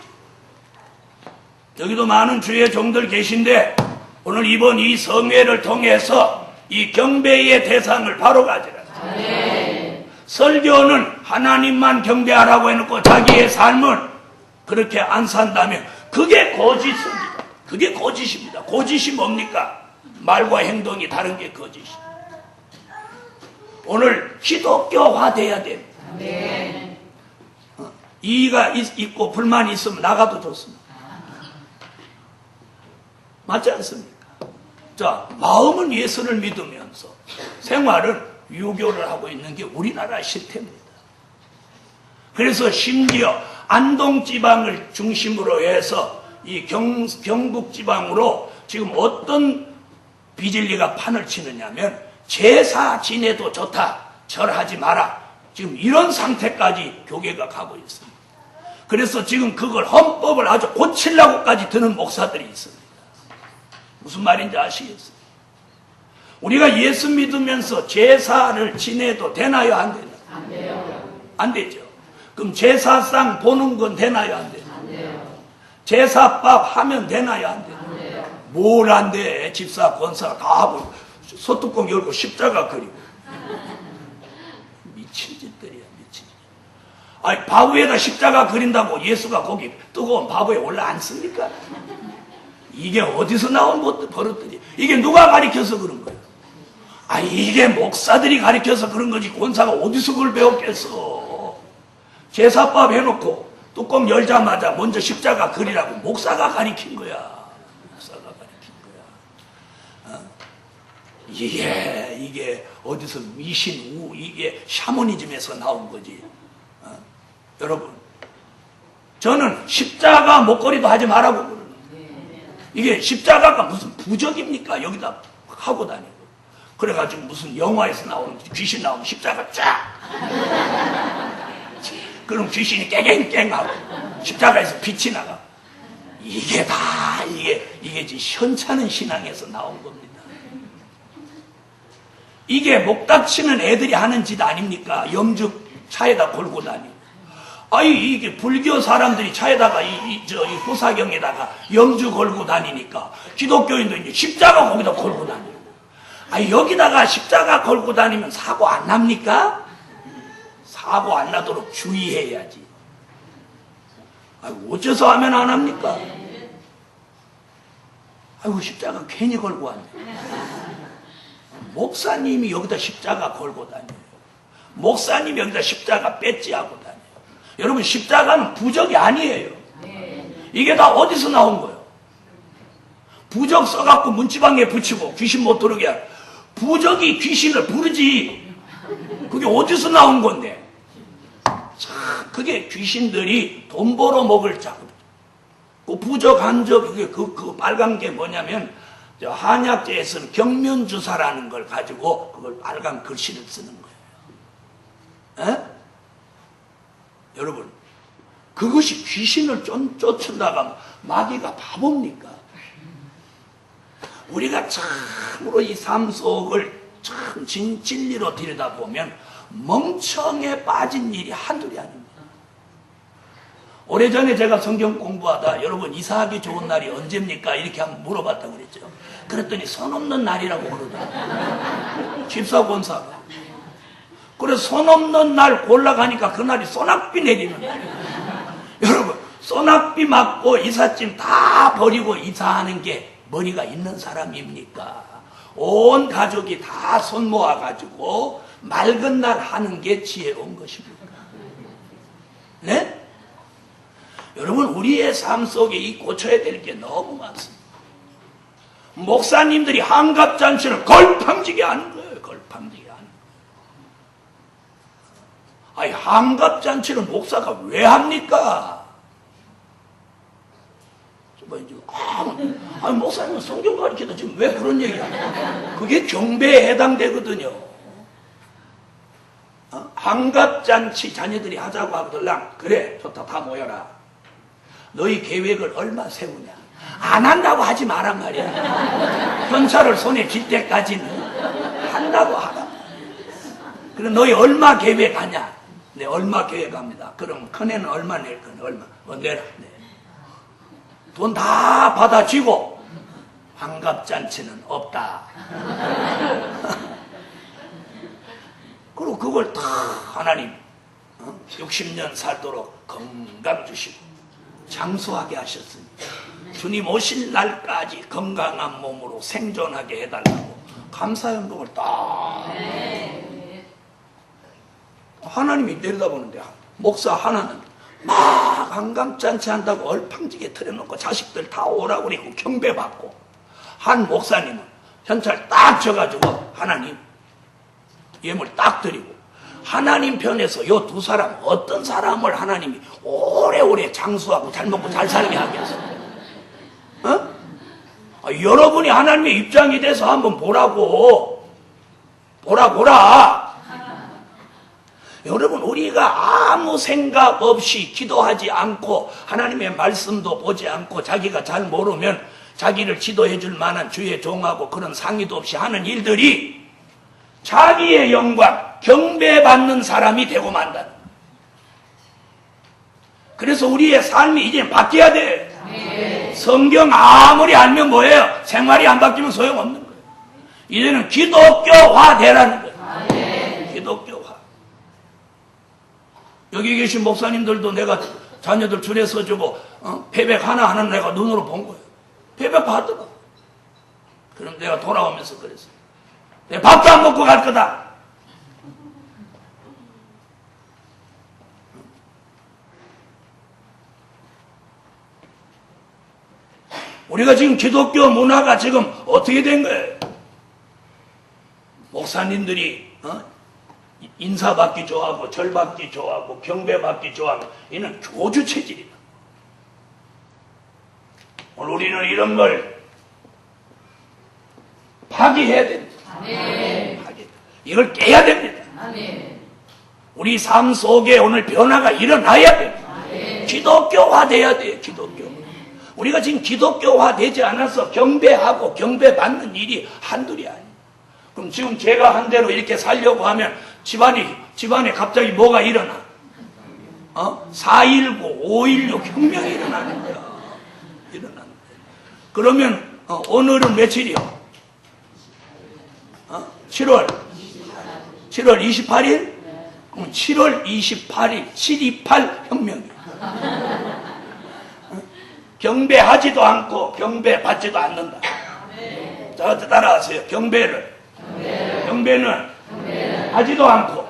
여기도 많은 주의 종들 계신데 오늘 이번 이 성회를 통해서 이 경배의 대상을 바로 가지라. 설교는 하나님만 경배하라고 해놓고 자기의 삶은 그렇게 안 산다면 그게 거짓입니다. 그게 거짓입니다. 거짓이 뭡니까? 말과 행동이 다른 게 거짓이에요. 오늘 기독교화 돼야 됩니다. 이의가 있고 불만이 있으면 나가도 좋습니다. 맞지 않습니까? 자, 마음은 예수를 믿으면서 생활은 유교를 하고 있는 게 우리나라 실태입니다. 그래서 심지어 안동 지방을 중심으로 해서 이 경북 지방으로 지금 어떤 비진리가 판을 치느냐면 제사 지내도 좋다. 절하지 마라. 지금 이런 상태까지 교계가 가고 있습니다. 그래서 지금 그걸 헌법을 아주 고치려고까지 드는 목사들이 있습니다. 무슨 말인지 아시겠어요? 우리가 예수 믿으면서 제사를 지내도 되나요? 안 되나요? 안 돼요. 안 되죠. 그럼 제사상 보는 건 되나요? 안 되나요? 안 돼요. 제사밥 하면 되나요? 안 되나요? 안 돼요. 뭘 안 돼? 집사, 권사 다 하고 소뚜껑 열고 십자가 그리고 미친 짓들이야. 미친 짓. 아니 밥 위에다 십자가 그린다고 예수가 거기 뜨거운 밥 위에 올라 앉습니까? 이게 어디서 나온 버릇들이? 이게 누가 가르쳐서 그런 거예요? 아, 이게 목사들이 가르쳐서 그런 거지 권사가 어디서 그걸 배웠겠어? 제사밥 해놓고 뚜껑 열자마자 먼저 십자가 그리라고 목사가 가르친 거야. 목사가 가르친 거야. 이게 어디서 미신, 이게 샤머니즘에서 나온 거지. 여러분, 저는 십자가 목걸이도 하지 말라고 그러는 거예요. 이게 십자가가 무슨 부적입니까? 여기다 하고 다니고. 그래가지고 무슨 영화에서 나오는 귀신 나오면 십자가 쫙. 그럼 귀신이 깽깽깽하고 십자가에서 빛이 나가. 이게 다 이게 지금 현찮은 신앙에서 나온 겁니다. 이게 목 다치는 애들이 하는 짓 아닙니까? 염죽 차에다 걸고 다니고. 아니 이게 불교 사람들이 차에다가 이 후사경에다가 염주 걸고 다니니까 기독교인도 이제 십자가 거기다 걸고 다니고. 아니 여기다가 십자가 걸고 다니면 사고 안 납니까? 사고 안 나도록 주의해야지. 아이고 어째서 하면 안 합니까? 아이고 십자가 괜히 걸고 왔네. 목사님이 여기다 십자가 걸고 다녀요. 목사님이 여기다 십자가 배지하고 다녀요. 여러분 십자가는 부적이 아니에요. 이게 다 어디서 나온 거예요? 부적 써갖고 문지방에 붙이고 귀신 못 들어오게 하고. 부적이 귀신을 부르지. 그게 어디서 나온 건데? 참 그게 귀신들이 돈 벌어 먹을 자금. 그 부적 한적 그게 그 빨간 게 뭐냐면 저 한약재에서는 경면주사라는 걸 가지고 그걸 빨간 글씨를 쓰는 거예요. 에? 여러분, 그것이 귀신을 쫓는다가 마귀가 바보입니까? 우리가 참으로 이 삶 속을 참 진리로 들여다보면 멍청에 빠진 일이 한둘이 아닙니다. 오래전에 제가 성경 공부하다 여러분 이사하기 좋은 날이 언제입니까? 이렇게 한번 물어봤다고 그랬죠. 그랬더니 손 없는 날이라고 그러더라고요. 집사 권사가. 그래서 손 없는 날 골라가니까 그날이 소낙비 내리는 날이에요. 여러분 소낙비 맞고 이삿짐 다 버리고 이사하는 게 머리가 있는 사람입니까? 온 가족이 다 손 모아가지고 맑은 날 하는 게 지혜로운 것입니까? 네? 여러분 우리의 삶 속에 이 고쳐야 될 게 너무 많습니다. 목사님들이 한갑잔치를 걸팡지게 하는 거예요. 걸팡지게 하는 거예요. 아니 한갑잔치를 목사가 왜 합니까? 아니 목사님은 성경 가르치다 지금 왜 그런 얘기야? 그게 경배에 해당되거든요. 한갑잔치 자녀들이 하자고 하거들랑 그래 좋다 다 모여라. 너희 계획을 얼마 세우냐? 안 한다고 하지 마란 말이야. 현찰을 손에 쥘 때까지는 한다고 하라. 그럼 너희 얼마 계획하냐? 네 얼마 계획합니다. 그럼 큰애는 얼마 낼 거냐? 얼마? 내라. 네. 돈 다 받아쥐고 환갑잔치는 없다. 그리고 그걸 다 하나님 60년 살도록 건강 주시고 장수하게 하셨으니 주님 오실 날까지 건강한 몸으로 생존하게 해달라고 감사연금을 딱 하나님이 내려다보는데 목사 하나는 막 한갑잔치 한다고 얼팡지게 틀어놓고 자식들 다 오라고 그러고 경배받고 한 목사님은 현찰 딱 줘가지고 하나님 예물 딱 드리고 하나님 편에서 요 두 사람 어떤 사람을 하나님이 오래오래 장수하고 잘 먹고 잘 살게 하겠어요? 여러분이 하나님의 입장이 돼서 한번 보라고 보라. 여러분 우리가 아무 생각 없이 기도하지 않고 하나님의 말씀도 보지 않고 자기가 잘 모르면 자기를 지도해 줄 만한 주의 종하고 그런 상의도 없이 하는 일들이 자기의 영광, 경배받는 사람이 되고 만다. 그래서 우리의 삶이 이제 바뀌어야 돼. 성경 아무리 알면 뭐예요? 생활이 안 바뀌면 소용없는 거예요. 이제는 기독교화 되라는 거예요. 기독교화. 여기 계신 목사님들도 내가 자녀들 줄에 서주고 패백 하나하나 내가 눈으로 본 거예요. 패백 받더라. 그럼 내가 돌아오면서 그랬어요. 내 밥도 안 먹고 갈 거다. 우리가 지금 기독교 문화가 지금 어떻게 된 거예요? 목사님들이 인사받기 좋아하고 절받기 좋아하고 경배받기 좋아하고 이는 교주 체질이다. 오늘 우리는 이런 걸 파기해야 됩니다. 이걸 깨야 됩니다. 우리 삶 속에 오늘 변화가 일어나야 됩니다. 기독교화 돼야 돼요. 기독교. 우리가 지금 기독교화 되지 않아서 경배하고 경배받는 일이 한둘이 아니에요. 그럼 지금 제가 한 대로 이렇게 살려고 하면 집안에 갑자기 뭐가 일어나? 4.19, 5.16 혁명이 일어나는 거야. 일어나는 거야. 그러면 오늘은 며칠이요? 7월 28일? 그럼 7월 28일 7.28 혁명이야. 경배하지도 않고 경배받지도 않는다. 자, 따라하세요. 경배는 하지도 않고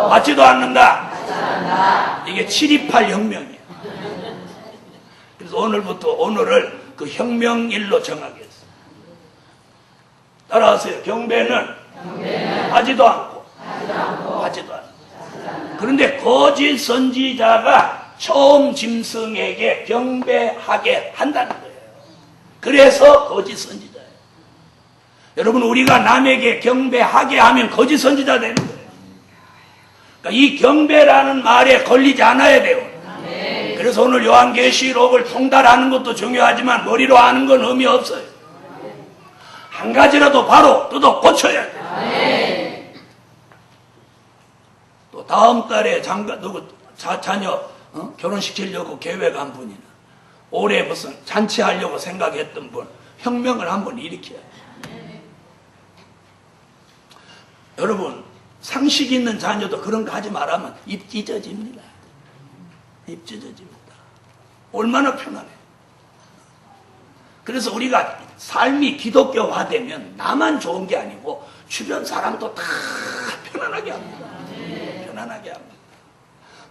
받지도 않는다. 이게 7.28 혁명이에요. 그래서 오늘을 그 혁명일로 정하겠습니다. 따라하세요. 경배는 하지도 않고 받지도 않는다. 그런데 거짓 선지자가 처음 짐승에게 경배하게 한다는 거예요. 그래서 거짓 선지자예요. 여러분, 우리가 남에게 경배하게 하면 거짓 선지자 되는 거예요. 그러니까 이 경배라는 말에 걸리지 않아야 돼요. 그래서 오늘 요한계시록을 통달하는 것도 중요하지만 머리로 아는 건 의미 없어요. 한 가지라도 바로 뜯어 고쳐야 돼요. 또 다음 달에 자녀 결혼시키려고 계획한 분이나 올해 무슨 잔치하려고 생각했던 분 혁명을 한번 일으켜야 돼요. 여러분, 상식 있는 자녀도 그런 거 하지 말하면 입 찢어집니다. 입 찢어집니다. 얼마나 편안해. 그래서 우리가 삶이 기독교화되면 나만 좋은 게 아니고 주변 사람도 다 편안하게 합니다. 편안하게 합니다.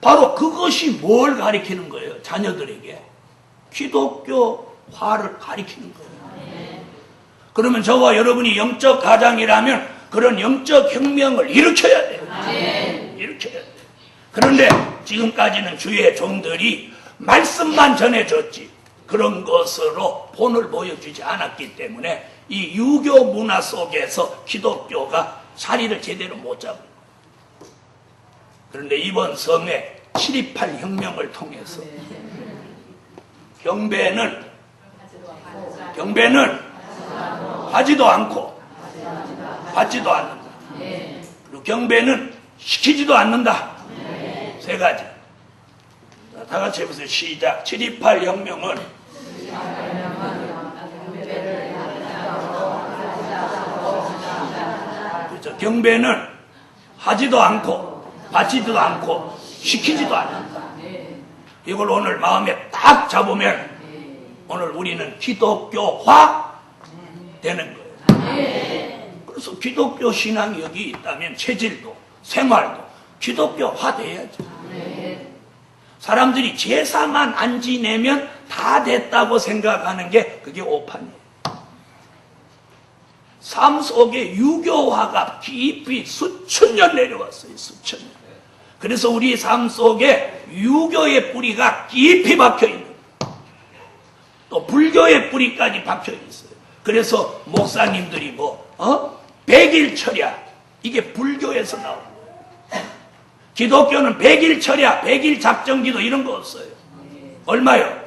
바로 그것이 뭘 가리키는 거예요? 자녀들에게 기독교화를 가리키는 거예요. 그러면 저와 여러분이 영적 가장이라면 그런 영적 혁명을 일으켜야 돼요. 일으켜야 돼요. 그런데 지금까지는 주의 종들이 말씀만 전해줬지 그런 것으로 본을 보여주지 않았기 때문에 이 유교 문화 속에서 기독교가 자리를 제대로 못 잡은 거예요. 그런데 이번 성회 7.28 혁명을 통해서 경배는 하지도 않고 받지도 않는다. 그리고 경배는 시키지도 않는다. 세 가지. 다 같이 해보세요. 시작. 7.28 혁명은 그렇죠. 경배는 하지도 않고 받지도 않고 시키지도 않는다. 이걸 오늘 마음에 딱 잡으면 오늘 우리는 기독교화 되는 거예요. 그래서 기독교 신앙이 여기 있다면 체질도 생활도 기독교화 돼야죠. 사람들이 제사만 안 지내면 다 됐다고 생각하는 게 그게 오판이에요. 삶 속에 유교화가 깊이 수천 년 내려왔어요. 수천 년. 그래서 우리 삶 속에 유교의 뿌리가 깊이 박혀있는 거예요. 또 불교의 뿌리까지 박혀있어요. 그래서 목사님들이 백일 철야 이게 불교에서 나온 거예요. 기독교는 100일 철야, 100일 작정기도 이런 거 없어요. 얼마요?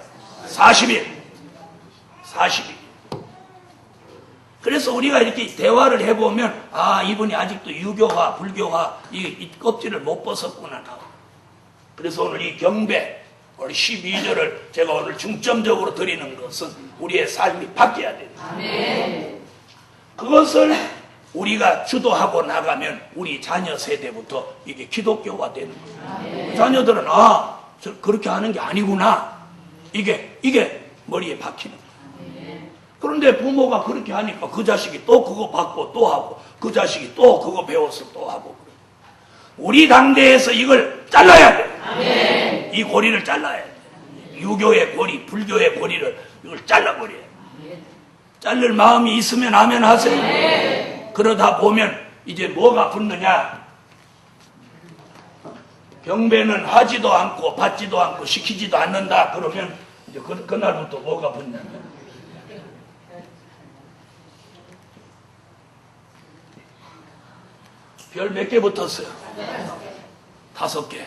40일. 40일. 그래서 우리가 이렇게 대화를 해보면 이분이 아직도 유교화, 불교화 이 껍질을 못 벗었구나. 그래서 오늘 이 경배, 오늘 12절을 제가 오늘 중점적으로 드리는 것은 우리의 삶이 바뀌어야 됩니다. 그것을 우리가 주도하고 나가면 우리 자녀 세대부터 이게 기독교화 되는 거예요. 자녀들은 그렇게 하는 게 아니구나. 이게 머리에 박히는 거예요. 그런데 부모가 그렇게 하니까 그 자식이 또 그거 받고 또 하고 그 자식이 또 그거 배워서 또 하고. 우리 당대에서 이걸 잘라야 돼. 이 고리를 잘라야 돼. 유교의 고리, 불교의 고리를 이걸 잘라버려야 돼. 자를 마음이 있으면 아멘 하세요. 그러다 보면 이제 뭐가 붙느냐? 경배는 하지도 않고 받지도 않고 시키지도 않는다. 그러면 이제 그날부터 뭐가 붙냐면 별 몇 개 붙었어요? 5개.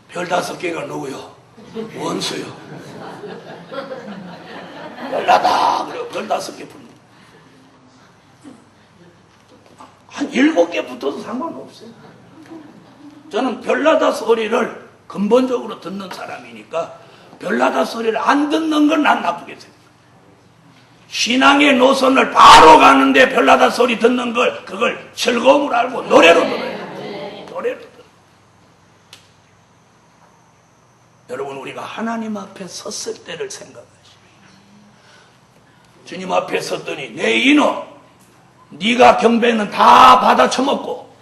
별 5개가 누구요? 원수요. 별나다. 그래요. 별 5개 붙는. 한 7개 붙어도 상관없어요. 저는 별나다 소리를 근본적으로 듣는 사람이니까 별나다 소리를 안 듣는 건 난 나쁘게 생각해요. 신앙의 노선을 바로 가는데 별나다 소리 듣는 그걸 즐거움을 알고 노래로 들어요. 노래로 들어요. 여러분, 우리가 하나님 앞에 섰을 때를 생각하시면 주님 앞에 섰더니 내 이놈 네가 경배는 다 받아 처먹고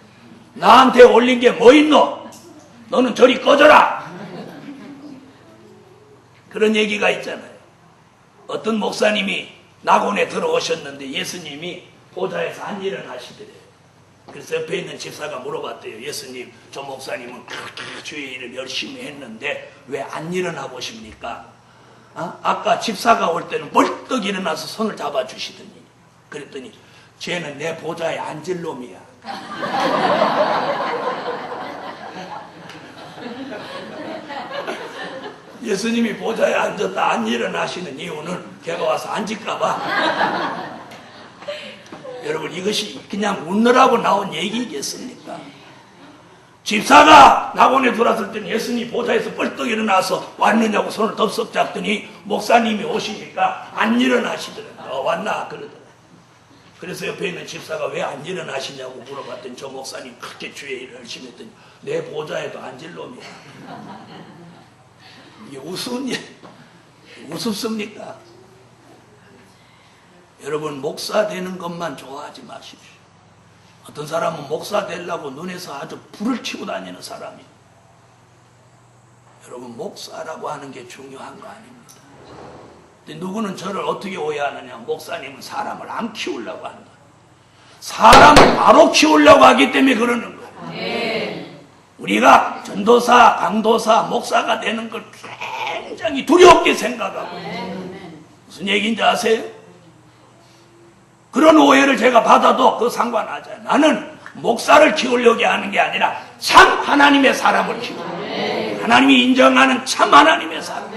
나한테 올린 게 뭐 있노? 너는 저리 꺼져라. 그런 얘기가 있잖아요. 어떤 목사님이 낙원에 들어오셨는데 예수님이 보좌에서 안 일어나시더래요. 그래서 옆에 있는 집사가 물어봤대요. 예수님, 저 목사님은 그렇게 주의 일을 열심히 했는데 왜 안 일어나 보십니까? 아까 집사가 올 때는 벌떡 일어나서 손을 잡아주시더니 그랬더니 쟤는 내 보좌에 앉을 놈이야. 예수님이 보좌에 앉았다 안 일어나시는 이유는 걔가 와서 앉을까봐. 여러분, 이것이 그냥 웃느라고 나온 얘기겠습니까? 집사가 낙원에 들어왔을 때는 예수님이 보좌에서 뻘떡 일어나서 왔느냐고 손을 덥석 잡더니 목사님이 오시니까 안 일어나시더라고요. 왔나? 그러더라고요. 그래서 옆에 있는 집사가 왜 안 일어나시냐고 물어봤더니 저 목사님 그렇게 주의 일을 열심히 했더니 내 보좌에도 앉을 놈이야. 이게 우습습니까? 여러분, 목사 되는 것만 좋아하지 마십시오. 어떤 사람은 목사 되려고 눈에서 아주 불을 켜고 다니는 사람이에요. 여러분, 목사라고 하는 게 중요한 거 아닙니다. 근데 누구는 저를 어떻게 오해하느냐. 목사님은 사람을 안 키우려고 한다. 사람을 바로 키우려고 하기 때문에 그러는 거예요. 네. 우리가 전도사, 강도사, 목사가 되는 걸 굉장히 두렵게 생각하고 있어요. 무슨 얘기인지 아세요? 그런 오해를 제가 받아도 그 상관하지 않아요. 나는 목사를 키우려고 하는 게 아니라 참 하나님의 사람을 키우고 하나님이 인정하는 참 하나님의 사람,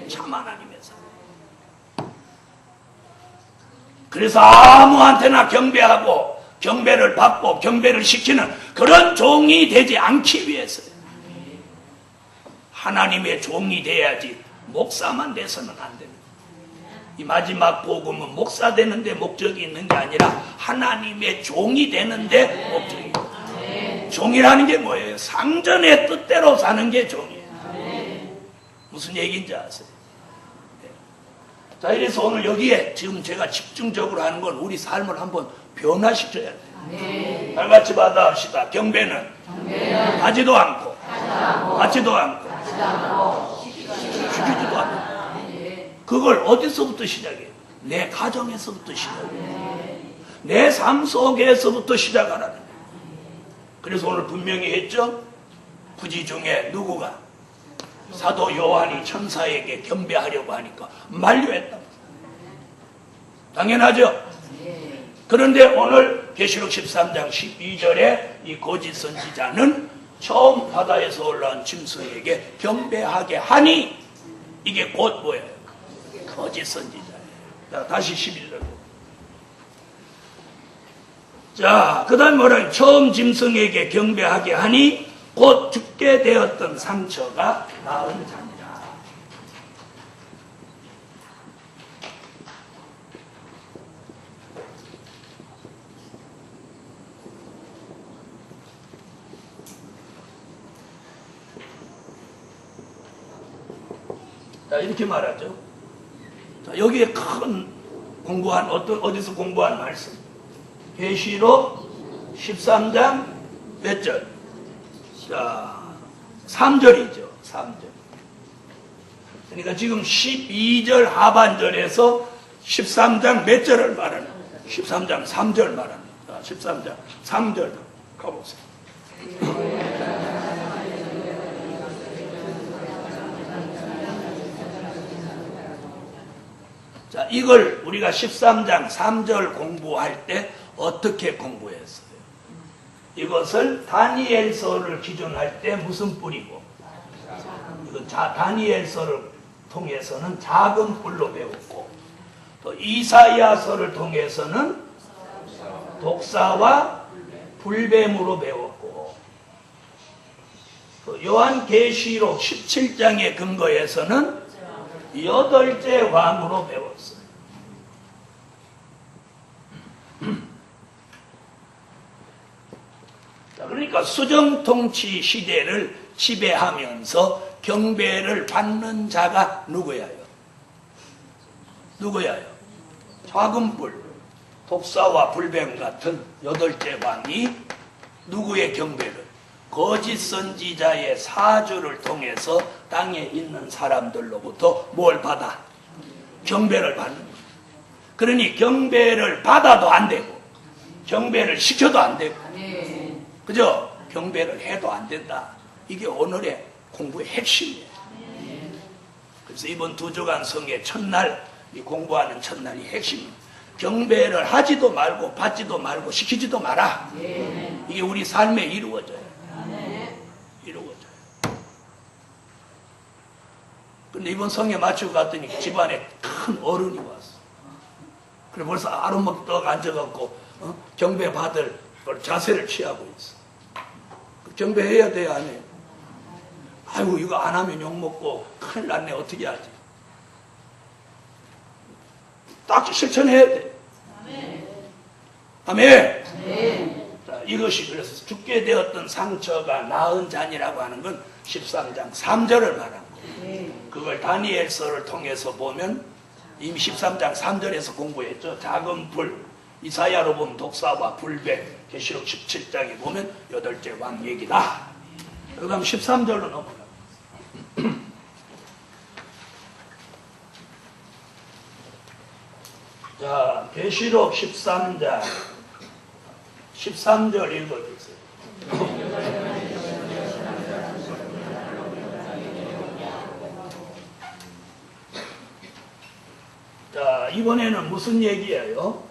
참 하나님의 사람. 그래서 아무한테나 경배하고 경배를 받고 경배를 시키는 그런 종이 되지 않기 위해서요. 하나님의 종이 돼야지 목사만 돼서는 안 됩니다. 이 마지막 복음은 목사 되는데 목적이 있는 게 아니라 하나님의 종이 되는데 목적이 있어요. 종이라는 게 뭐예요? 상전의 뜻대로 사는 게 종이에요. 무슨 얘기인지 아세요? 자, 이래서 오늘 여기에 지금 제가 집중적으로 하는 건 우리 삶을 한번 변화시켜야 돼요. 다 같이 받아합시다. 경배는 하지도 않고 받지도 않고 주지도 않고. 그걸 어디서부터 시작해요? 내 가정에서부터 시작해요. 내 삶 속에서부터 시작하라는 거예요. 그래서 오늘 분명히 했죠? 부지 중에 누구가 사도 요한이 천사에게 경배하려고 하니까 만류했다. 당연하죠? 그런데 오늘 계시록 13장 12절에 이 거짓 선지자는 처음 바다에서 올라온 짐승에게 경배하게 하니 이게 곧 뭐예요? 거짓 선지자예요. 자, 다시 11절. 자, 그 다음 뭐라 처음 짐승에게 경배하게 하니 곧 죽게 되었던 상처가 나은 자니라. 자, 이렇게 말하죠. 자, 여기에 큰 공부한 어디서 공부한 말씀? 계시록 13장 몇 절? 자, 3절이죠. 3절. 그러니까 지금 12절 하반절에서 13장 몇 절을 말하는? 13장 3절 말합니다. 13장 3절 가보세요. 자, 이걸 우리가 13장 3절 공부할 때 어떻게 공부했어요? 이것을 다니엘서를 기준할 때 무슨 뿔이고, 이건 다니엘서를 통해서는 작은 뿔로 배웠고, 또 이사야서를 통해서는 독사와 불뱀으로 배웠고, 또 요한계시록 17장의 근거에서는 8째 왕으로 배웠어요. 자, 그러니까 수정통치 시대를 지배하면서 경배를 받는 자가 누구야요? 누구야요? 작은 뿔, 독사와 불뱀 같은 8째 왕이 누구의 경배를? 거짓 선지자의 사주를 통해서 땅에 있는 사람들로부터 뭘 받아? 경배를 받는 거예요. 그러니 경배를 받아도 안 되고 경배를 시켜도 안 되고, 그죠? 경배를 해도 안 된다. 이게 오늘의 공부의 핵심이에요. 그래서 이번 2주간 성의 첫날, 이 공부하는 첫날이 핵심입니다. 경배를 하지도 말고 받지도 말고 시키지도 마라. 이게 우리 삶에 이루어져요. 이루어져요. 근데 이번 성에 마치고 갔더니 집안에 큰 어른이 왔어. 그래 벌써 아름먹떡 앉아갖고 경배 받을 자세를 취하고 있어. 경배해야 돼야 안 해요? 아이고 이거 안 하면 욕먹고 큰일 났네 어떻게 하지? 딱 실천해야 돼. 아멘. 자, 이것이 그래서 죽게 되었던 상처가 나은 잔이라고 하는 건 13장 3절을 말한 거예요. 그걸 다니엘서를 통해서 보면 이미 13장 3절에서 공부했죠. 작은 불, 이사야로 보면 독사와 불배, 계시록 17장에 보면 8째 왕 얘기다. 그 다음 13절로 넘어가요. 자, 계시록 13장 13절 읽어주세요. 자, 이번에는 무슨 얘기예요?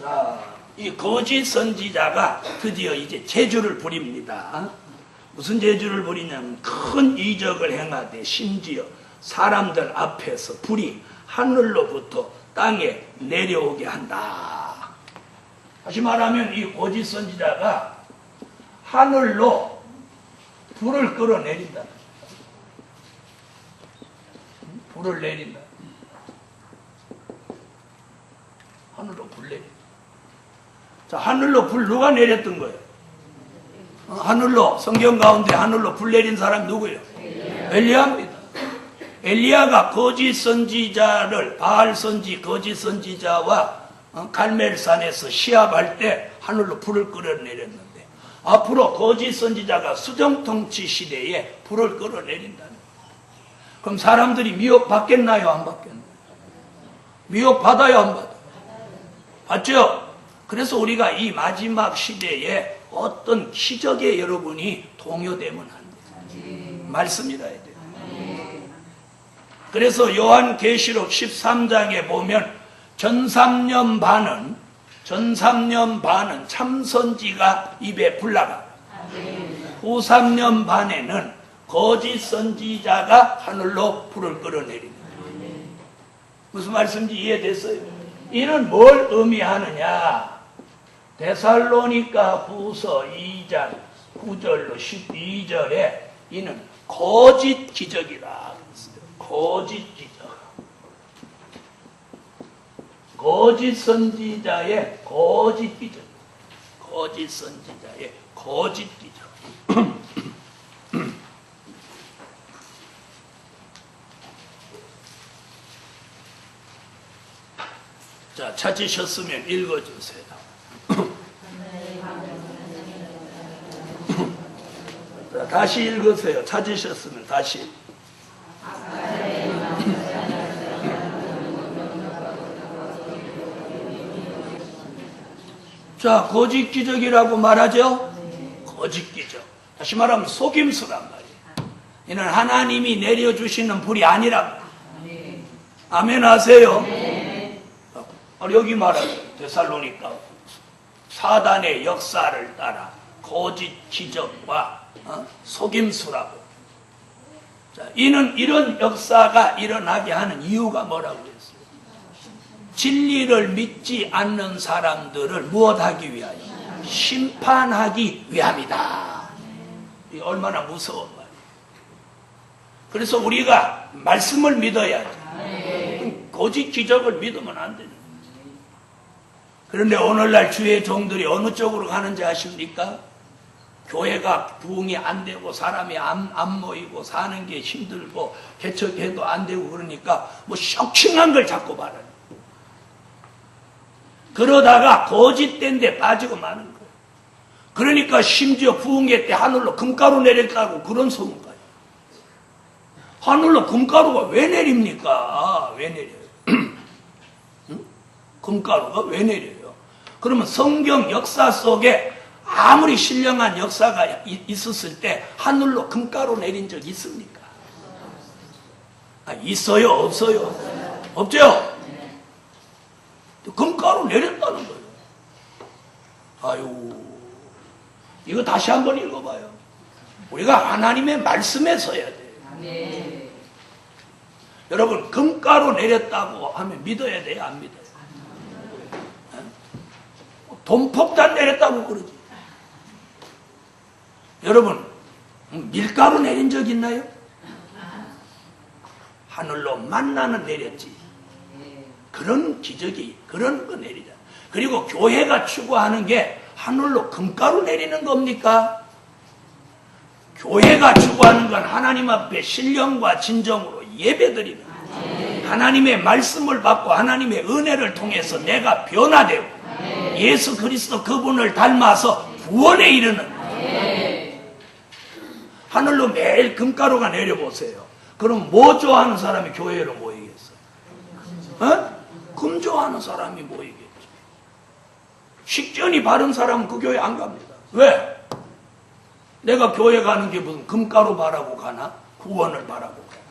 자, 이 거짓 선지자가 드디어 이제 재주를 부립니다. 무슨 재주를 부리냐면 큰 이적을 행하되 심지어 사람들 앞에서 불이 하늘로부터 땅에 내려오게 한다. 다시 말하면 이 거짓 선지자가 하늘로 불을 끌어내린다. 불을 내린다. 하늘로 불 내린다. 자, 하늘로 불 누가 내렸던 거예요? 하늘로, 성경 가운데 하늘로 불 내린 사람 누구예요? 엘리야입니다. 엘리야가 거짓 선지자를 바알 선지 거짓 선지자와 갈멜산에서 시합할 때 하늘로 불을 끌어내렸는데 앞으로 거짓 선지자가 수정통치 시대에 불을 끌어내린다는 거예요. 그럼 사람들이 미혹 받겠나요? 안 받겠나요? 미혹 받아요? 안 받아요? 받죠? 그래서 우리가 이 마지막 시대에 어떤 기적에 여러분이 동요되면 안 돼요. 말씀이라 해야 돼요. 그래서 요한계시록 13장에 보면 전 3년 반은 참선지가 입에 불나가. 후 3년 반에는 거짓 선지자가 하늘로 불을 끌어내립니다. 무슨 말씀인지 이해됐어요? 이는 뭘 의미하느냐? 데살로니가 후서 2장 9절로 12절에 이는 거짓 기적이라. 거짓 기적. 거짓 선지자의 거짓 기적. 거짓 선지자의 거짓 기적. 자, 찾으셨으면 읽어주세요. 자, 다시 읽으세요. 찾으셨으면 다시. 자, 거짓 기적이라고 말하죠? 거짓 기적. 다시 말하면 속임수란 말이에요. 이는 하나님이 내려주시는 불이 아니라고. 아멘 하세요? 여기 말하죠. 데살로니가 사단의 역사를 따라 거짓 기적과 속임수라고. 자, 이는 이런 역사가 일어나게 하는 이유가 뭐라고 했어요? 진리를 믿지 않는 사람들을 무엇하기 위하여? 심판하기 위함이다. 이게 얼마나 무서운 말이에요. 그래서 우리가 말씀을 믿어야지. 거짓 기적을 믿으면 안 되는. 그런데 오늘날 주의 종들이 어느 쪽으로 가는지 아십니까? 교회가 부흥이 안 되고 사람이 안 모이고 사는 게 힘들고 개척해도 안 되고 그러니까 뭐 쇼킹한 걸 자꾸 말하는. 그러다가 거짓된 데 빠지고 마는 거예요. 그러니까 심지어 부흥회 때 하늘로 금가루 내렸다고 그런 소문까지. 하늘로 금가루가 왜 내립니까? 왜 내려요? 응? 금가루가 왜 내려요? 그러면 성경 역사 속에 아무리 신령한 역사가 있었을 때 하늘로 금가루 내린 적 있습니까? 있어요? 없어요? 없죠? 이거 다시 한번 읽어봐요. 우리가 하나님의 말씀에 서야 돼요. 네. 여러분, 금가루 내렸다고 하면 믿어야 돼요? 안 믿어요? 돈폭탄 내렸다고 그러지. 여러분, 밀가루 내린 적 있나요? 하늘로 만나는 내렸지. 그런 기적이, 그런 거 내리자. 그리고 교회가 추구하는 게 하늘로 금가루 내리는 겁니까? 교회가 추구하는 건 하나님 앞에 신령과 진정으로 예배드리는, 하나님의 말씀을 받고 하나님의 은혜를 통해서 내가 변화되고 예수 그리스도 그분을 닮아서 구원에 이르는, 하늘로 매일 금가루가 내려보세요. 그럼 뭐 좋아하는 사람이 교회로 모이겠어요? 금 좋아하는 사람이 모이겠죠. 식전이 바른 사람은 그 교회 안 갑니다. 왜? 내가 교회 가는 게 무슨 금가루 바라고 가나? 구원을 바라고 가나?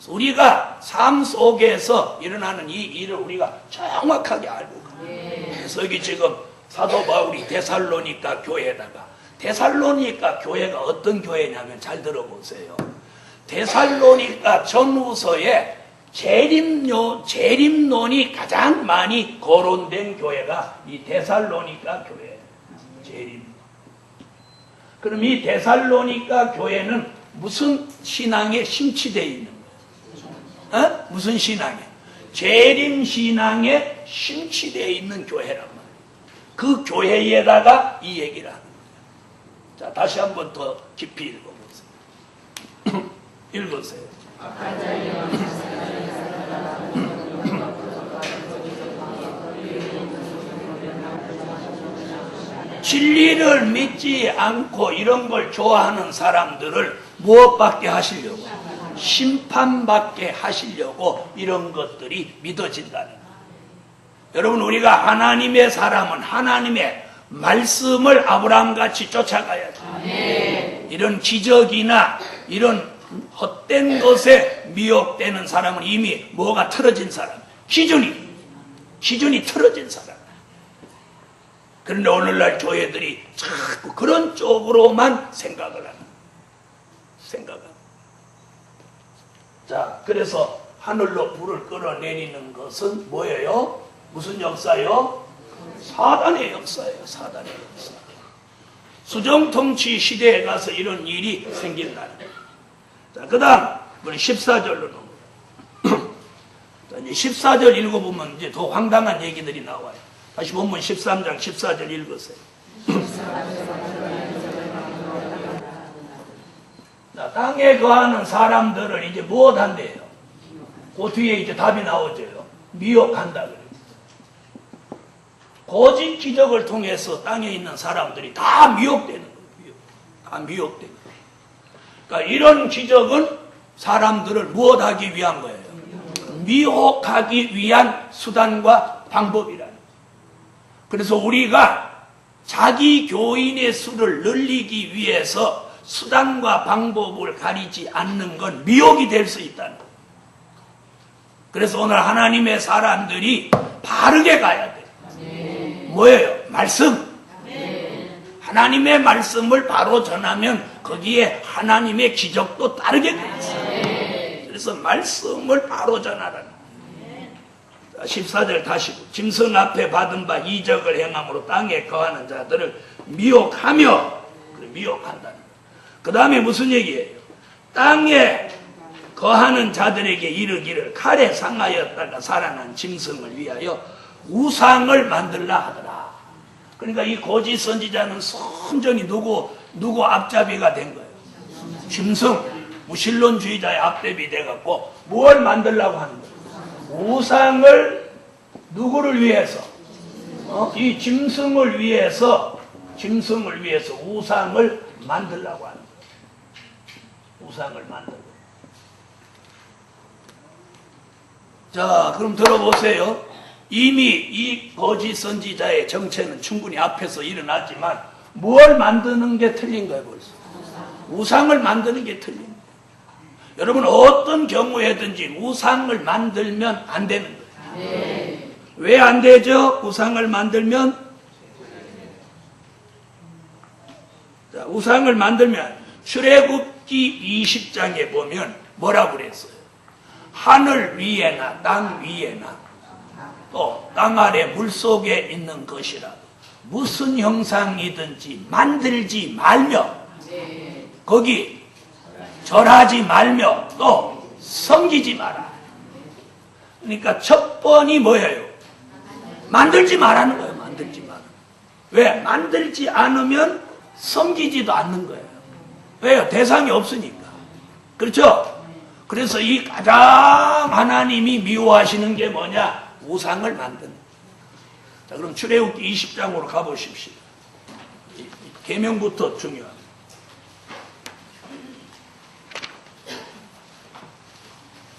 우리가 삶 속에서 일어나는 이 일을 우리가 정확하게 알고 가요. 그래서 여기 지금 사도 바울이 데살로니가 교회에다가, 데살로니가 교회가 어떤 교회냐면 잘 들어보세요. 데살로니가 전후서에 재림론이 가장 많이 거론된 교회가 이 데살로니가 교회예요. 재림. 그럼 이 데살로니가 교회는 무슨 신앙에 심취되어 있는 거예요? 무슨 신앙에? 재림 신앙에 심취되어 있는 교회란 말이에요. 그 교회에다가 이 얘기를 하는 거예요. 자, 다시 한번 더 깊이 읽어보세요. 읽으세요. 진리를 믿지 않고 이런 걸 좋아하는 사람들을 무엇받게 하시려고? 심판받게 하시려고 이런 것들이 믿어진다는 거예요. 여러분, 우리가 하나님의 사람은 하나님의 말씀을 아브라함같이 쫓아가야죠. 이런 기적이나 이런 헛된 것에 미혹되는 사람은 이미 뭐가 틀어진 사람, 기준이 틀어진 사람. 그런데 오늘날 교회들이 자꾸 그런 쪽으로만 생각을 하는. 자, 그래서 하늘로 불을 끌어내리는 것은 뭐예요? 무슨 역사요? 사단의 역사예요. 사단의 역사. 수정통치 시대에 가서 이런 일이 생긴다는 거예요. 자, 그 다음 우리 14절로 넘어가요. 자, 이제 14절 읽어보면 이제 더 황당한 얘기들이 나와요. 다시 본문 13장 14절 읽으세요. 자, 땅에 거하는 사람들을 이제 무엇 한대요? 그 뒤에 이제 답이 나오죠. 미혹한다 그래요. 거짓 기적을 통해서 땅에 있는 사람들이 다 미혹되는 거예요. 다 미혹되는 거예요. 그러니까 이런 기적은 사람들을 무엇하기 위한 거예요? 미혹하기 위한 수단과 방법이라는 거예요. 그래서 우리가 자기 교인의 수를 늘리기 위해서 수단과 방법을 가리지 않는 건 미혹이 될 수 있다는 거예요. 그래서 오늘 하나님의 사람들이 바르게 가야 돼요. 뭐예요? 말씀. 하나님의 말씀을 바로 전하면 거기에 하나님의 기적도 따르게 되어 있어요. 그래서 말씀을 바로 전하라는 거예요. 14절 다시, 짐승 앞에 받은 바 이적을 행함으로 땅에 거하는 자들을 미혹하며, 미혹한다는 거예요. 그 다음에 무슨 얘기예요? 땅에 거하는 자들에게 이르기를 칼에 상하였다가 살아난 짐승을 위하여 우상을 만들라 하더라. 그러니까 이 거짓 선지자는 순전히 누구 앞잡이가 된 거예요? 짐승, 무신론주의자의 앞잡이 돼갖고 뭘 만들라고 하는 거예요? 우상을 누구를 위해서? 이 짐승을 위해서 우상을 만들라고 하는 거예요. 우상을 만들고. 자, 그럼 들어보세요. 이미 이 거짓 선지자의 정체는 충분히 앞에서 일어났지만 뭘 만드는 게 틀린 거예요, 벌써. 우상을 만드는 게 틀린 거예요. 여러분, 어떤 경우에든지 우상을 만들면 안 되는 거예요. 왜 안 되죠? 우상을 만들면 자, 우상을 만들면 출애굽기 20장에 보면 뭐라고 그랬어요? 하늘 위에나 땅 위에나 또 땅 아래 물속에 있는 것이라도 무슨 형상이든지 만들지 말며 거기 절하지 말며 또 섬기지 마라. 그러니까 첫 번이 뭐예요? 만들지 말라는 거예요. 만들지 마라. 왜? 만들지 않으면 섬기지도 않는 거예요. 왜요? 대상이 없으니까. 그렇죠? 그래서 이 가장 하나님이 미워하시는 게 뭐냐? 우상을 만드는. 자, 그럼 출애굽기 20장으로 가보십시오. 계명부터 중요합니다.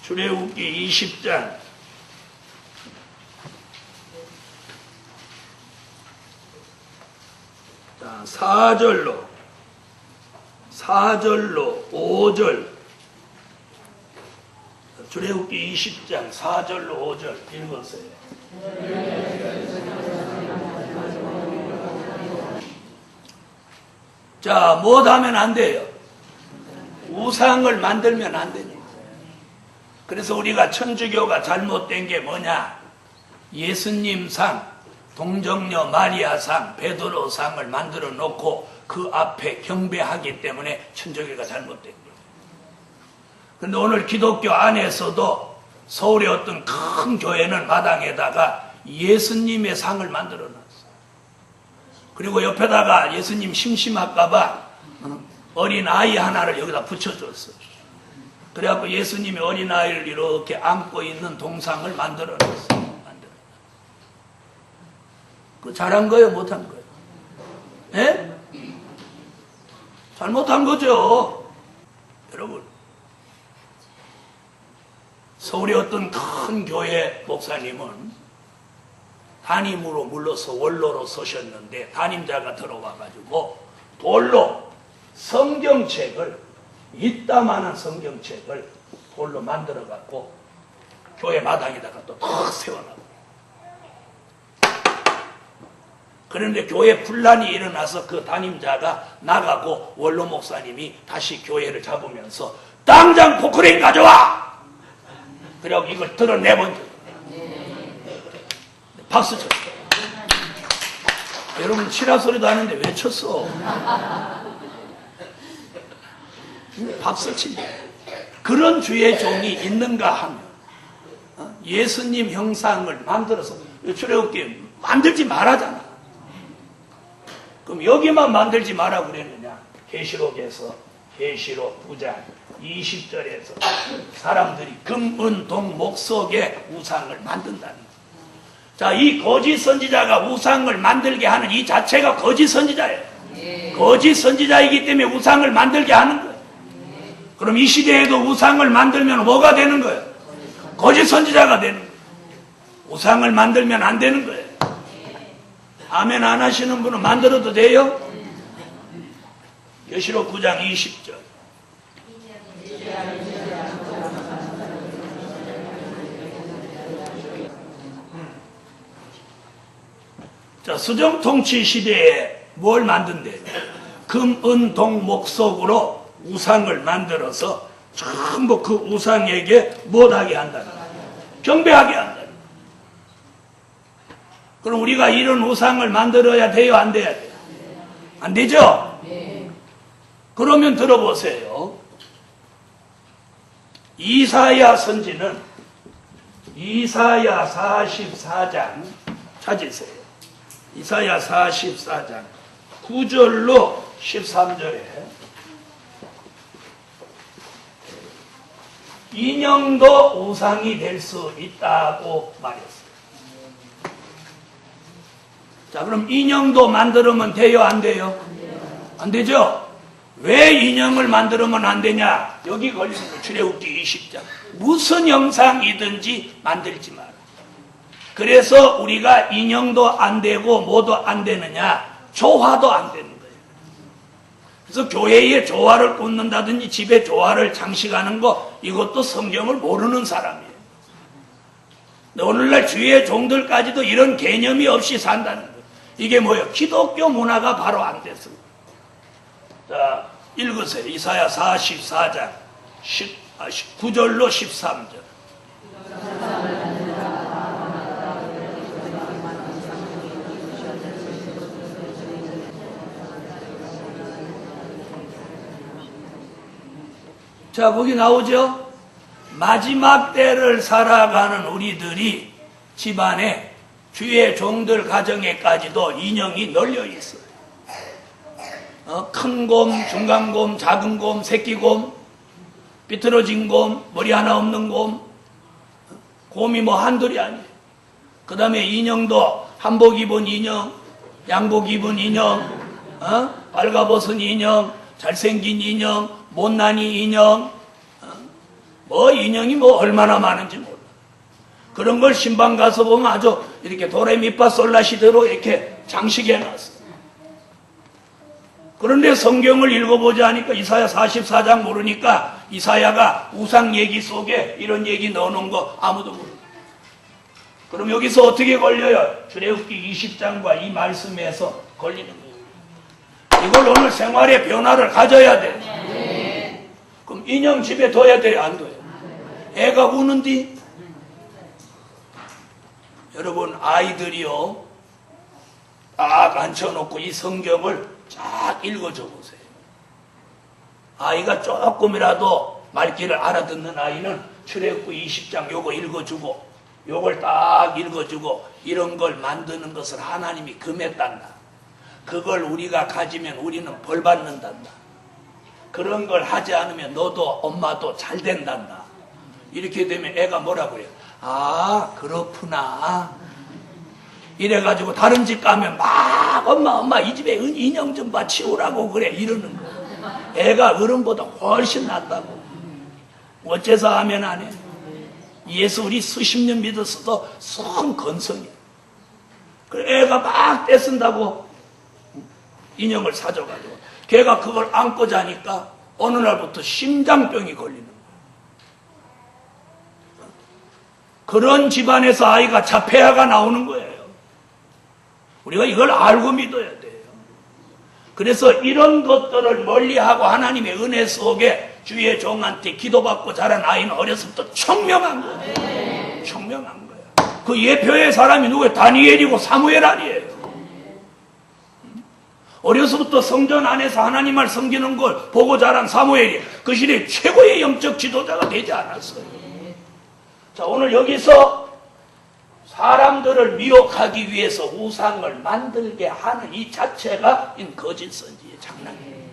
출애굽기 20장 4절로 5절 출애굽기 20장 4절로 5절 읽으세요. 자, 뭐 하면 안 돼요? 우상을 만들면 안 되니까. 그래서 우리가 천주교가 잘못된 게 뭐냐? 예수님 상, 동정녀 마리아 상, 베드로 상을 만들어 놓고 그 앞에 경배하기 때문에 천주교가 잘못된 거예요. 근데 오늘 기독교 안에서도 서울의 어떤 큰 교회는 마당에다가 예수님의 상을 만들어 놨어요. 그리고 옆에다가 예수님 심심할까봐 어린 아이 하나를 여기다 붙여줬어요. 그래갖고 예수님이 어린 아이를 이렇게 안고 있는 동상을 만들어 놨어요. 그 잘한 거예요, 못한 거예요? 예? 잘못한 거죠. 여러분, 서울의 어떤 큰 교회 목사님은 담임으로 물러서 원로로 서셨는데 담임자가 들어와가지고 돌로 성경책을 이따만한 성경책을 돌로 만들어갖고 교회 마당에다가 또 탁 세워놨고 그런데 교회 분란이 일어나서 그 담임자가 나가고 원로 목사님이 다시 교회를 잡으면서 당장 포크레인 가져와! 그래갖고 이걸 드러내본 적. 박수 쳤어요. 여러분 치라 소리도 하는데 왜 쳤어? 박수 치냐. 그런 주의 종이 있는가 하면 예수님 형상을 만들어서 출애굽기에 만들지 말하잖아. 그럼 여기만 만들지 마라 그랬느냐? 계시록에서 계시록 9장 20절에서 사람들이 금, 은, 동, 목석의 우상을 만든다는 거예요. 자, 이 거짓 선지자가 우상을 만들게 하는 이 자체가 거짓 선지자예요. 거짓 선지자이기 때문에 우상을 만들게 하는 거예요. 그럼 이 시대에도 우상을 만들면 뭐가 되는 거예요? 거짓 선지자가 되는 거예요. 우상을 만들면 안 되는 거예요. 아멘 안 하시는 분은 만들어도 돼요? 계시록 9장 20절. 자, 수정통치 시대에 뭘 만든대요? 금, 은, 동, 목석으로 우상을 만들어서 전부 그 우상에게 못하게 한다는 거예요. 경배하게 한다는 거예요. 그럼 우리가 이런 우상을 만들어야 돼요? 안 돼야 돼요? 안 되죠? 그러면 들어보세요. 이사야 선지는 이사야 44장 찾으세요. 이사야 44장 9절로 13절에 인형도 우상이 될 수 있다고 말했어요. 자, 그럼 인형도 만들면 돼요? 안 돼요? 안 되죠? 왜 인형을 만들면 안 되냐? 여기 걸리는 거 출애굽기 20장. 무슨 형상이든지 만들지 마라. 그래서 우리가 인형도 안 되고 뭐도 안 되느냐? 조화도 안 되는 거예요. 그래서 교회에 조화를 꽂는다든지 집에 조화를 장식하는 거, 이것도 성경을 모르는 사람이에요. 오늘날 주의 종들까지도 이런 개념이 없이 산다는 거예요. 이게 뭐예요? 기독교 문화가 바로 안 됐습니다. 자, 읽으세요. 이사야 44장 9절로 13절. 자, 거기 나오죠? 마지막 때를 살아가는 우리들이 집안에 주의 종들 가정에까지도 인형이 널려 있어요. 큰 곰, 중간 곰, 작은 곰, 새끼 곰, 삐뚤어진 곰, 머리 하나 없는 곰, 곰이 뭐 한둘이 아니에요. 그 다음에 인형도 한복 입은 인형, 양복 입은 인형, 빨가벗은 인형, 잘생긴 인형, 못난이 인형, 뭐 인형이 뭐 얼마나 많은지 몰라. 그런 걸 신방 가서 보면 아주 이렇게 도레미파솔라시대로 이렇게 장식해놨어. 그런데 성경을 읽어보자 하니까 이사야 44장 모르니까 이사야가 우상 얘기 속에 이런 얘기 넣어놓은 거 아무도 모르. 그럼 여기서 어떻게 걸려요? 출애굽기 20장과 이 말씀에서 걸리는 거예요. 이걸 오늘 생활의 변화를 가져야 돼. 네. 그럼 인형 집에 둬야 돼요? 안 둬요? 애가 우는디? 여러분, 아이들이요, 딱 앉혀놓고 이 성경을 쫙 읽어줘 보세요. 아이가 조금이라도 말귀를 알아듣는 아이는 출애굽기 20장 요거 읽어주고, 요걸 딱 읽어주고, 이런 걸 만드는 것을 하나님이 금했단다. 그걸 우리가 가지면 우리는 벌 받는단다. 그런 걸 하지 않으면 너도 엄마도 잘 된단다. 이렇게 되면 애가 뭐라고 해요? 아, 그렇구나. 이래가지고 다른 집 가면 막 엄마 이 집에 인형 좀 봐 치우라고 그래 이러는 거. 애가 어른보다 훨씬 낫다고. 어째서 하면 안 해? 예수 우리 수십 년 믿었어도 성 건성이야. 그래 애가 막 떼쓴다고 인형을 사줘가지고 걔가 그걸 안고 자니까 어느 날부터 심장병이 걸리는 거야. 그런 집안에서 아이가 자폐아가 나오는 거예요. 우리가 이걸 알고 믿어야 돼요. 그래서 이런 것들을 멀리하고 하나님의 은혜 속에 주의 종한테 기도받고 자란 아이는 어려서부터 청명한 거예요. 청명한 거예요. 그 예표의 사람이 누구예요? 다니엘이고 사무엘 아니에요. 어려서부터 성전 안에서 하나님 말 섬기는 걸 보고 자란 사무엘이 그 시대의 최고의 영적 지도자가 되지 않았어요. 자, 오늘 여기서 사람들을 미혹하기 위해서 우상을 만들게 하는 이 자체가 거짓 선지의 장난이에요.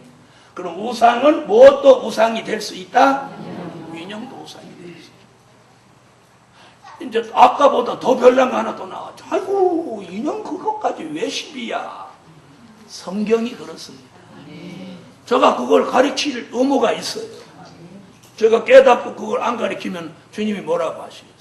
그럼 우상은 무엇도 우상이 될 수 있다? 인형도 우상이 될 수 있다. 이제 아까보다 더 별난 거 하나 또 나왔죠. 아이고, 인형 그것까지 왜 시비야? 성경이 그렇습니다. 제가 그걸 가르칠 의무가 있어요. 제가 깨닫고 그걸 안 가르치면 주님이 뭐라고 하시겠어요?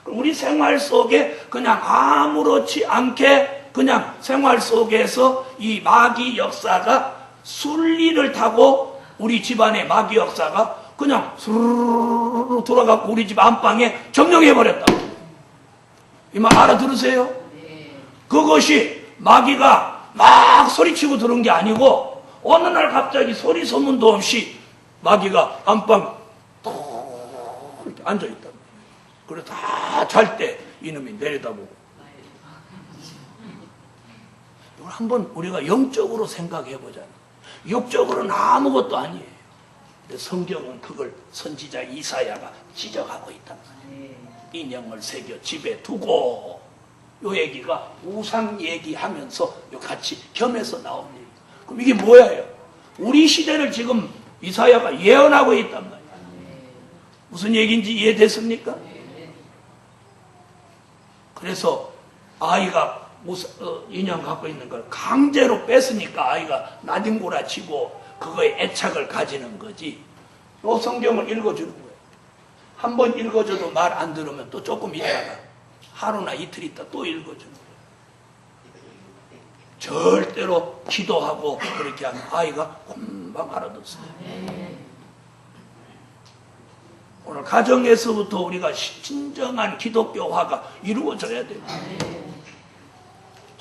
우리 생활 속에 그냥 아무렇지 않게 그냥 생활 속에서 이 마귀 역사가 순리를 타고 우리 집안의 마귀 역사가 그냥 스르르르 돌아가고 우리 집 안방에 점령해버렸다. 이 말 알아들으세요? 그것이 마귀가 막 소리치고 들은 게 아니고 어느 날 갑자기 소리 소문도 없이 마귀가 안방 톡 이렇게 앉아있다. 그래서 다 잘 때 이놈이 내려다보고. 이걸 한번 우리가 영적으로 생각해보잖아요. 육적으로는 아무것도 아니에요. 근데 성경은 그걸 선지자 이사야가 지적하고 있단 말이에요. 인형을 새겨 집에 두고, 요 얘기가 우상 얘기하면서 요 같이 겸해서 나온 얘기. 그럼 이게 뭐예요? 우리 시대를 지금 이사야가 예언하고 있단 말이에요. 무슨 얘기인지 이해됐습니까? 그래서 아이가 인형 갖고 있는 걸 강제로 뺐으니까 아이가 나뒹굴아치고 그거에 애착을 가지는 거지. 요 성경을 읽어주는 거예요. 한 번 읽어줘도 말 안 들으면 또 조금 있다가 하루나 이틀 있다 또 읽어주는 거예요. 절대로 기도하고 그렇게 하면 아이가 금방 알아듣습니다. 오늘 가정에서부터 우리가 진정한 기독교화가 이루어져야 돼요.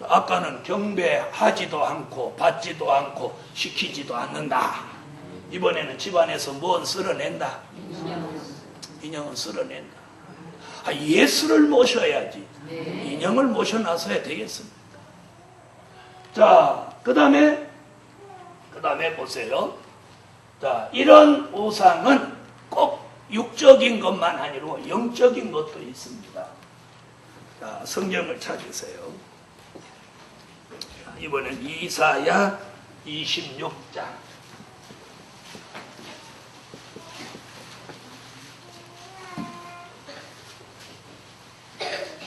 아까는 경배하지도 않고 받지도 않고 시키지도 않는다. 이번에는 집안에서 뭔 쓸어낸다? 인형은 쓸어낸다. 예수를 모셔야지. 인형을 모셔놔서야 되겠습니까? 자, 그 다음에 보세요. 자, 이런 우상은 꼭 육적인 것만 아니고 영적인 것도 있습니다. 자, 성경을 찾으세요. 자, 이번엔 이사야 26장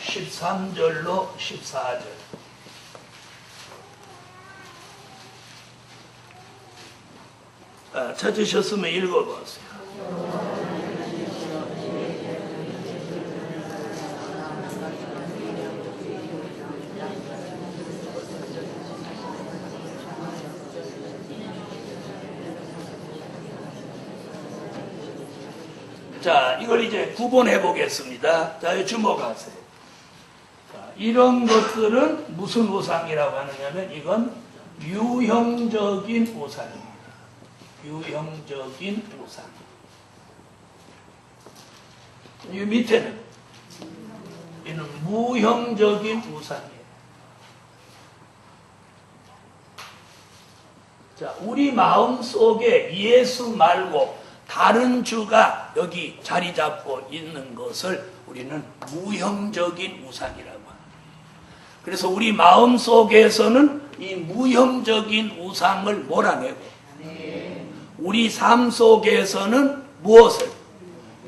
13절로 14절. 찾으셨으면 읽어보세요. 자, 이걸 이제 구분해 보겠습니다. 자, 주목하세요. 자, 이런 것들은 무슨 우상이라고 하느냐면 이건 유형적인 우상입니다. 유형적인 우상. 이 밑에는 이는 무형적인 우상이에요. 자, 우리 마음 속에 예수 말고 다른 주가 여기 자리 잡고 있는 것을 우리는 무형적인 우상이라고 합니다. 그래서 우리 마음 속에서는 이 무형적인 우상을 몰아내고 우리 삶 속에서는 무엇을?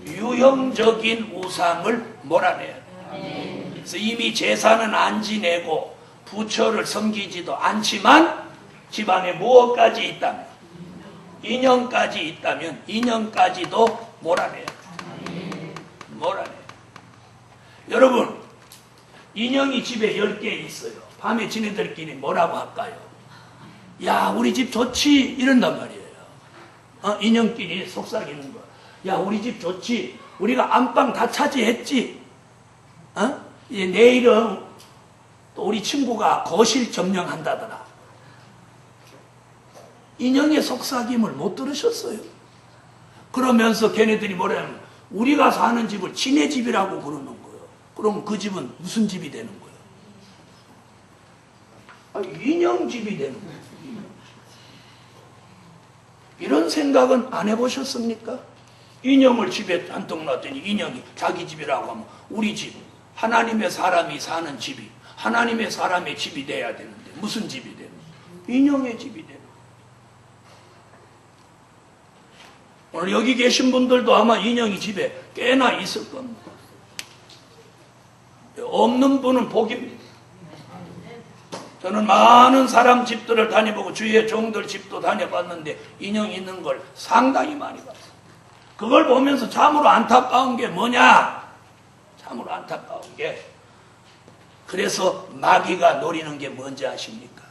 유형적인 우상을 몰아내야 돼요. 그래서 이미 제사는 안 지내고 부처를 섬기지도 않지만 집안에 무엇까지 있다면? 인형까지 있다면 인형까지도 몰아내야 돼요. 몰아내요. 여러분, 인형이 집에 10개 있어요. 밤에 지네들끼리 뭐라고 할까요? 야, 우리 집 좋지? 이런단 말이에요. 인형끼리 속삭이는 거. 야, 우리 집 좋지? 우리가 안방 다 차지했지? 이제 내일은 또 우리 친구가 거실 점령한다더라. 인형의 속삭임을 못 들으셨어요? 그러면서 걔네들이 뭐라냐면 우리가 사는 집을 지네 집이라고 그러는 거예요. 그럼 그 집은 무슨 집이 되는 거예요? 인형 집이 되는 거예요. 이런 생각은 안 해보셨습니까? 인형을 집에 한통 놨더니 인형이 자기 집이라고 하면 우리 집, 하나님의 사람이 사는 집이 하나님의 사람의 집이 돼야 되는데 무슨 집이 되는 거예요? 인형의 집이 되는 거예요. 오늘 여기 계신 분들도 아마 인형이 집에 꽤나 있을 겁니다. 없는 분은 복입니다. 저는 많은 사람 집들을 다녀보고 주위의 종들 집도 다녀봤는데 인형 있는 걸 상당히 많이 봤어요. 그걸 보면서 참으로 안타까운 게 뭐냐? 참으로 안타까운 게 그래서 마귀가 노리는 게 뭔지 아십니까?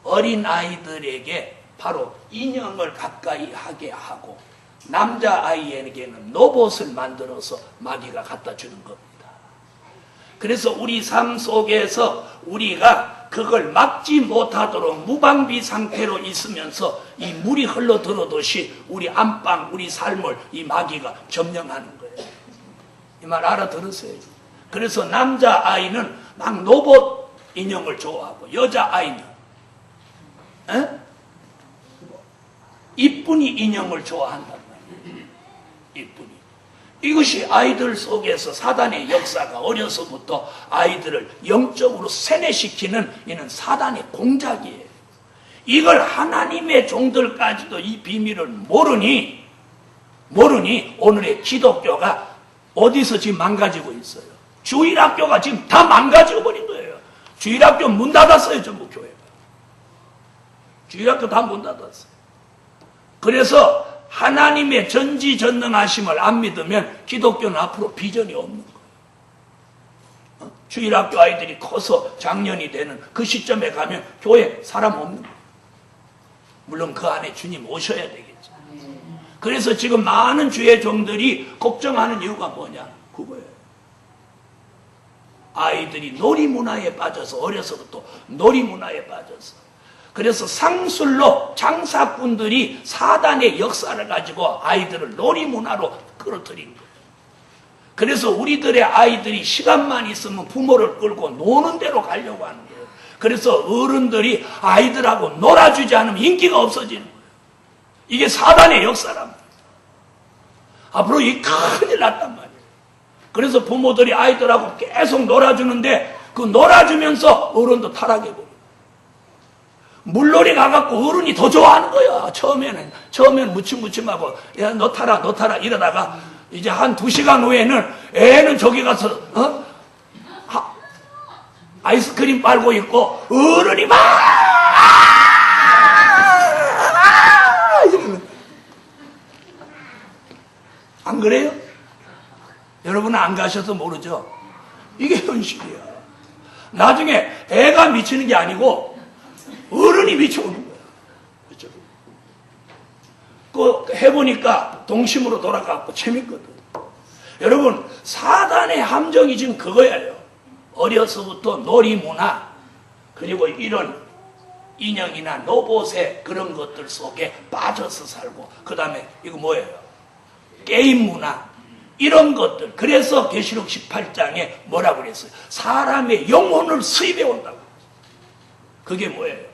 어린 아이들에게 바로 인형을 가까이 하게 하고 남자아이에게는 로봇을 만들어서 마귀가 갖다 주는 겁니다. 그래서 우리 삶 속에서 우리가 그걸 막지 못하도록 무방비 상태로 있으면서 이 물이 흘러들어듯이 우리 안방, 우리 삶을 이 마귀가 점령하는 거예요. 이 말 알아들으세요? 그래서 남자아이는 막 로봇 인형을 좋아하고 여자아이는 이쁜이 인형을 좋아한단 말이에요. 이쁜이. 이것이 아이들 속에서 사단의 역사가 어려서부터 아이들을 영적으로 세뇌시키는 이는 사단의 공작이에요. 이걸 하나님의 종들까지도 이 비밀을 모르니 오늘의 기독교가 어디서 지금 망가지고 있어요? 주일학교가 지금 다 망가져 버린 거예요. 주일학교 문 닫았어요, 전부 교회가. 주일학교 다 문 닫았어요. 그래서 하나님의 전지전능하심을 안 믿으면 기독교는 앞으로 비전이 없는 거예요. 주일학교 아이들이 커서 장년이 되는 그 시점에 가면 교회 사람 없는 거예요. 물론 그 안에 주님 오셔야 되겠죠. 그래서 지금 많은 주의 종들이 걱정하는 이유가 뭐냐? 그거예요. 아이들이 놀이문화에 빠져서 어려서부터 놀이문화에 빠져서 그래서 상술로 장사꾼들이 사단의 역사를 가지고 아이들을 놀이문화로 끌어들인 거예요. 그래서 우리들의 아이들이 시간만 있으면 부모를 끌고 노는 대로 가려고 하는 거예요. 그래서 어른들이 아이들하고 놀아주지 않으면 인기가 없어지는 거예요. 이게 사단의 역사랍니다. 앞으로 이 큰일 났단 말이에요. 그래서 부모들이 아이들하고 계속 놀아주는데 그 놀아주면서 어른도 타락해버려요. 물놀이 가갖고 어른이 더 좋아하는 거야. 처음에는 무침무침하고 야, 너 타라 이러다가 이제 한 2시간 후에는 애는 저기 가서 아이스크림 빨고 있고 어른이 막 이러는. 안 그래요? 여러분은 안 가셔서 모르죠? 이게 현실이야. 나중에 애가 미치는 게 아니고 어른이 미쳐오는 거야. 그렇죠? 그 해보니까 동심으로 돌아가고 재밌거든. 여러분, 사단의 함정이 지금 그거예요. 어려서부터 놀이문화, 그리고 이런 인형이나 로봇의 그런 것들 속에 빠져서 살고, 그 다음에 이거 뭐예요? 게임 문화, 이런 것들. 그래서 계시록 18장에 뭐라고 그랬어요? 사람의 영혼을 수입해 온다고. 그게 뭐예요?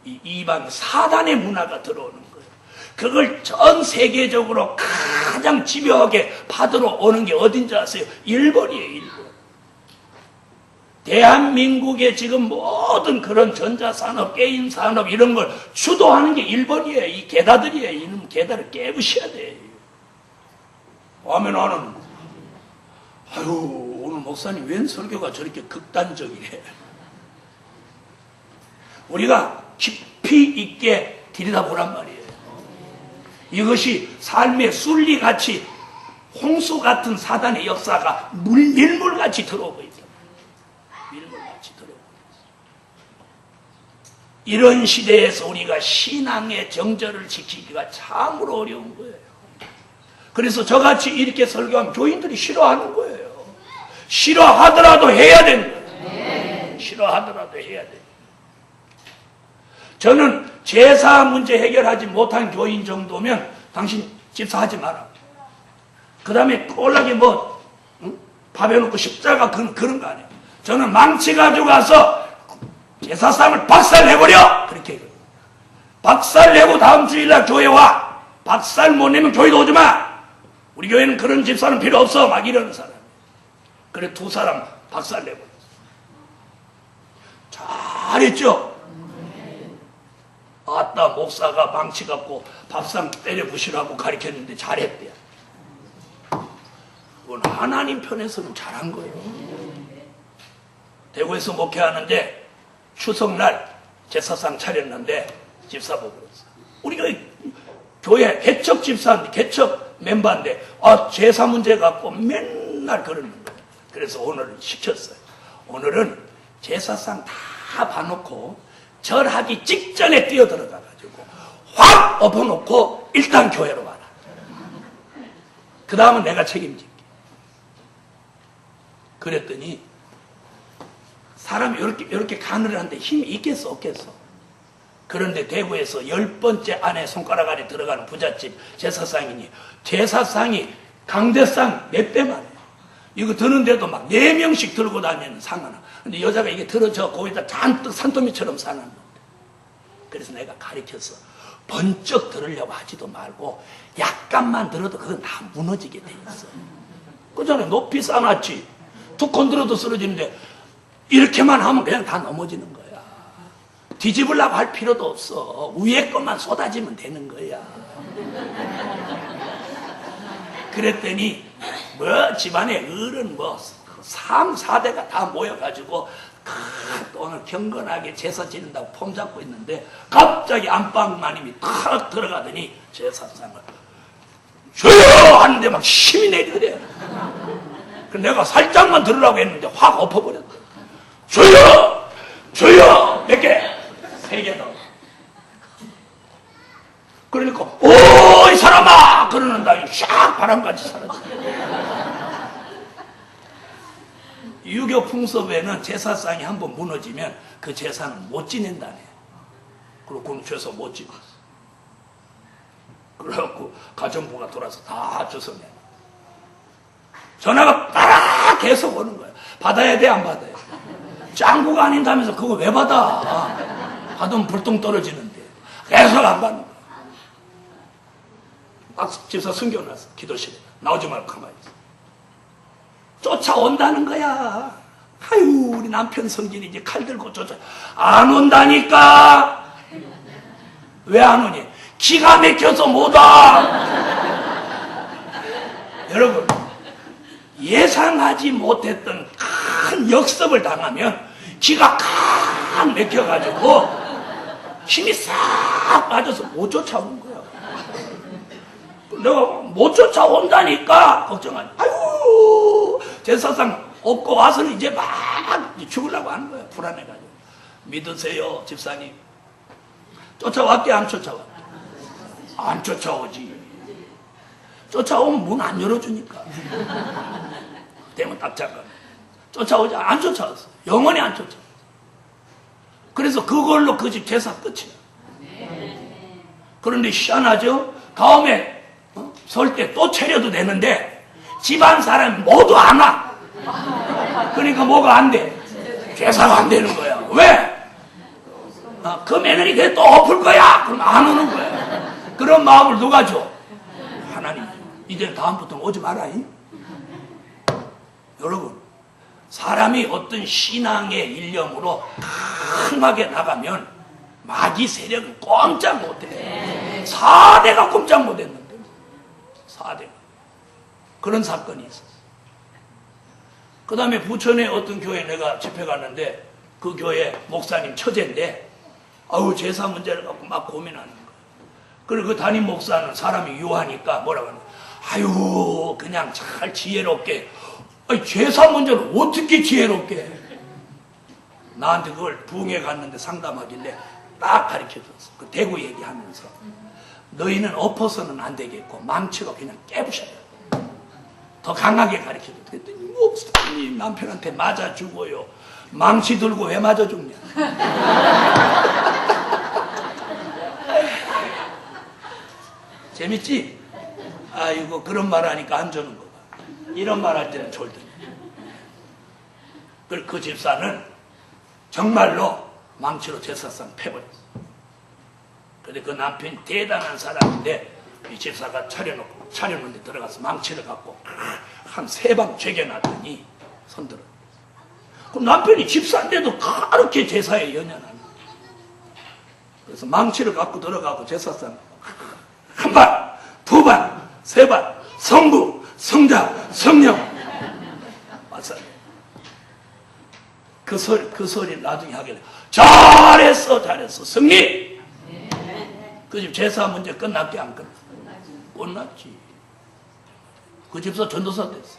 이 이방 사단의 문화가 들어오는 거예요. 그걸 전 세계적으로 가장 집요하게 받으러 오는 게 어딘지 아세요? 일본이에요, 일본. 대한민국의 지금 모든 그런 전자산업, 게임산업 이런 걸 주도하는 게 일본이에요. 이 게다들이에요. 이놈 게다를 깨부셔야 돼요. 하면 나는 아유, 오늘 목사님 웬 설교가 저렇게 극단적이래. 우리가 깊이 있게 들여다보란 말이에요. 이것이 삶의 순리같이 홍수 같은 사단의 역사가 밀물같이 들어오고 있다. 밀물같이 들어오고 있다. 이런 시대에서 우리가 신앙의 정절을 지키기가 참으로 어려운 거예요. 그래서 저같이 이렇게 설교하면 교인들이 싫어하는 거예요. 싫어하더라도 해야 되는 거예요. 싫어하더라도 해야 돼요. 저는 제사 문제 해결하지 못한 교인 정도면 당신 집사하지 마라. 그 다음에 꼴나게 뭐 밥 해놓고 십자가 그런 거 아니에요. 저는 망치 가져가서 제사상을 박살내버려! 그렇게 해요. 박살내고 다음 주일날 교회 와. 박살 못 내면 교회도 오지 마. 우리 교회는 그런 집사는 필요 없어. 막 이러는 사람. 그래 2사람 박살내버렸어. 잘했죠? 아따, 목사가 망치 갖고 밥상 때려 부시라고 가르쳤는데 잘했대요. 그건 하나님 편에서는 잘한 거예요. 대구에서 목회하는데 추석날 제사상 차렸는데 집사 보고 그랬어. 우리가 교회 개척 집사인데, 개척 멤버인데 제사 문제 갖고 맨날 그러는 거예요. 그래서 오늘 시켰어요. 오늘은 제사상 다 봐놓고 절하기 직전에 뛰어들어가가지고 확 엎어놓고 일단 교회로 와라. 그 다음은 내가 책임질게. 그랬더니 사람이 이렇게 가늘한데 힘이 있겠어 없겠어? 그런데 대구에서 10번째 안에 손가락 안에 들어가는 부잣집 제사상이니 제사상이 강대상 몇 배만 해요. 이거 드는데도 막 4명씩 들고 다니는 상 하나. 근데 여자가 이게 들어져 거기다 잔뜩 산더미처럼 싸놨는데. 그래서 내가 가르쳐서 번쩍 들으려고 하지도 말고 약간만 들어도 그건 다 무너지게 돼 있어. 그 전에 높이 싸놨지. 2콘 들어도 쓰러지는데 이렇게만 하면 그냥 다 넘어지는 거야. 뒤집으려고 할 필요도 없어. 위에 것만 쏟아지면 되는 거야. 그랬더니 뭐 집안에 어른 뭐 3, 4대가 다 모여가지고 오늘 경건하게 제사 지낸다고 폼 잡고 있는데 갑자기 안방마님이 탁 들어가더니 제사상을 줘요! 하는데 막 힘이 내리더래. 내가 살짝만 들으라고 했는데 확 엎어버렸다. 줘요! 줘요! 몇 개? 3개 더. 그러니까 오, 이 사람아! 그러는다. 샥 바람같이 사라져. 유교 풍습에는 제사상이 한번 무너지면 그 제사는 못 지낸다네. 그리고 그럼 죄서 못 지냈어. 그래갖고 가정부가 돌아서 다 주워내. 전화가 따라 계속 오는 거야. 받아야 돼, 안 받아야 돼? 짱구가 아닌다면서 그거 왜 받아? 받으면 불똥 떨어지는데. 계속 안 받는 거야. 막 집사 숨겨놨어. 기도실에. 나오지 말고 가만히 있어. 쫓아온다는 거야. 아유, 우리 남편 성질이 이제 칼 들고 안 온다니까. 왜 안 오니? 기가 막혀서 못 와. 여러분, 예상하지 못했던 큰 역습을 당하면 기가 칵 막혀가지고 힘이 싹 빠져서 못 쫓아오는 거야. 내가 못 쫓아온다니까 걱정하지. 아유, 제사상 없고 와서는 이제 막 죽으려고 하는 거야. 불안해가지고. 믿으세요, 집사님. 쫓아왔게 안 쫓아왔게? 안 쫓아오지. 쫓아오면 문 안 열어주니까. 대문 딱 잠깐. 쫓아오지 안 쫓아왔어. 영원히 안 쫓아왔어. 그래서 그걸로 그 집 제사 끝이야. 그런데 희한하죠? 다음에 설 때 또 차려도 되는데 집안 사람 모두 안 와. 그러니까 뭐가 안 돼? 제사가 안 되는 거야. 왜? 그 며느리 걔 또 엎을 거야. 그럼 안 오는 거야. 그런 마음을 누가 줘? 하나님. 이제 다음부터는 오지 말아요. 여러분, 사람이 어떤 신앙의 일념으로 강하게 나가면 마귀 세력은 꼼짝 못해. 4대가 꼼짝 못했는데. 4대가. 그런 사건이 있었어. 그 다음에 부천에 어떤 교회 내가 집회 갔는데 그 교회 목사님 처제인데 아우 제사 문제를 갖고 막 고민하는 거야. 그리고 그 담임 목사는 사람이 유하니까 뭐라고 하는 거야. 아유 그냥 잘 지혜롭게. 아니 제사 문제를 어떻게 지혜롭게 해. 나한테 그걸 부흥회 갔는데 상담하길래 딱 가르쳐줬어. 그 대구 얘기하면서 너희는 엎어서는 안 되겠고 망치로 그냥 깨부셔야 돼. 더 강하게 가르쳐줘. 그랬더니 목사님 남편한테 맞아 죽어요. 망치 들고 왜 맞아 죽냐. 재밌지? 아이고 그런 말 하니까 안 주는 거다. 이런 말 할 때는 졸더니. 그 집사는 정말로 망치로 제사상 패버렸어. 근데 그 남편이 대단한 사람인데 이 집사가 차려놓는데 들어가서 망치를 갖고 한 3방 죄겨놨더니 손들어. 그럼 남편이 집사인데도 그렇게 제사에 연연하는 거야. 그래서 망치를 갖고 들어가고 제사상 한 발, 2발, 3발, 성부, 성자, 성령. 맞아요. 그 소리 나중에 하길래 잘했어 승리. 그 집 제사 문제 끝났게 안 끝났어? 끝났지. 그 집사 전도사 됐어.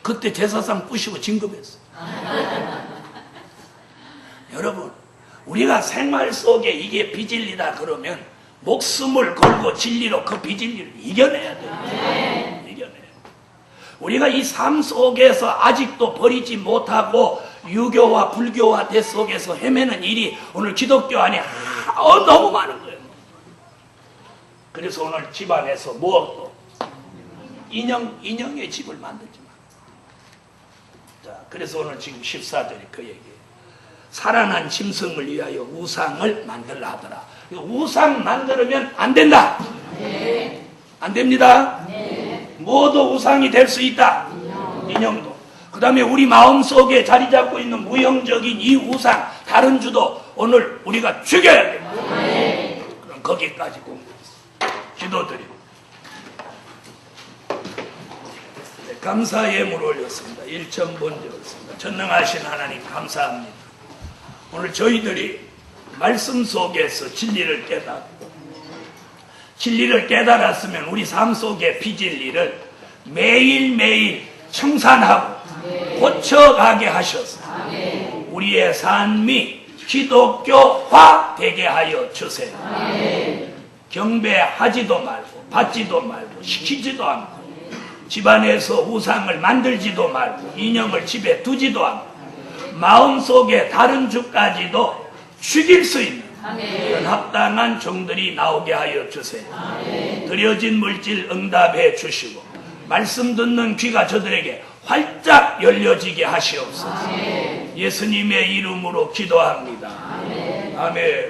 그때 제사상 부시고 진급했어. 여러분 우리가 생활 속에 이게 비진리다 그러면 목숨을 걸고 진리로 그 비진리를 이겨내야 돼요. 이겨내야 돼요. 우리가 이 삶 속에서 아직도 버리지 못하고 유교와 불교와 대 속에서 헤매는 일이 오늘 기독교 안에 너무 많은 거예요. 그래서 오늘 집안에서 무엇도 인형의 집을 만들지 마. 자, 그래서 오늘 지금 14절에 그 얘기예요. 살아난 짐승을 위하여 우상을 만들라 하더라. 우상 만들면 안 된다. 네. 안 됩니다. 네. 모두 우상이 될 수 있다. 인형도. 그 다음에 우리 마음속에 자리 잡고 있는 무형적인 이 우상 다른 주도 오늘 우리가 죽여야 됩니다. 네. 그럼 거기까지 기도드리고 네, 감사 예물 올렸습니다. 1천 번제였습니다. 전능하신 하나님 감사합니다. 오늘 저희들이 말씀 속에서 진리를 깨닫고 진리를 깨달았으면 우리 삶 속의 비진리를 매일매일 청산하고 고쳐가게 하셔서 우리의 삶이 기독교화 되게 하여 주세요. 경배하지도 말고 받지도 말고 시키지도 않고 집안에서 우상을 만들지도 말고 인형을 집에 두지도 않고 마음속에 다른 주까지도 죽일 수 있는 그런 합당한 종들이 나오게 하여 주세요. 드려진 물질 응답해 주시고 말씀 듣는 귀가 저들에게 활짝 열려지게 하시옵소서. 예수님의 이름으로 기도합니다. 아멘.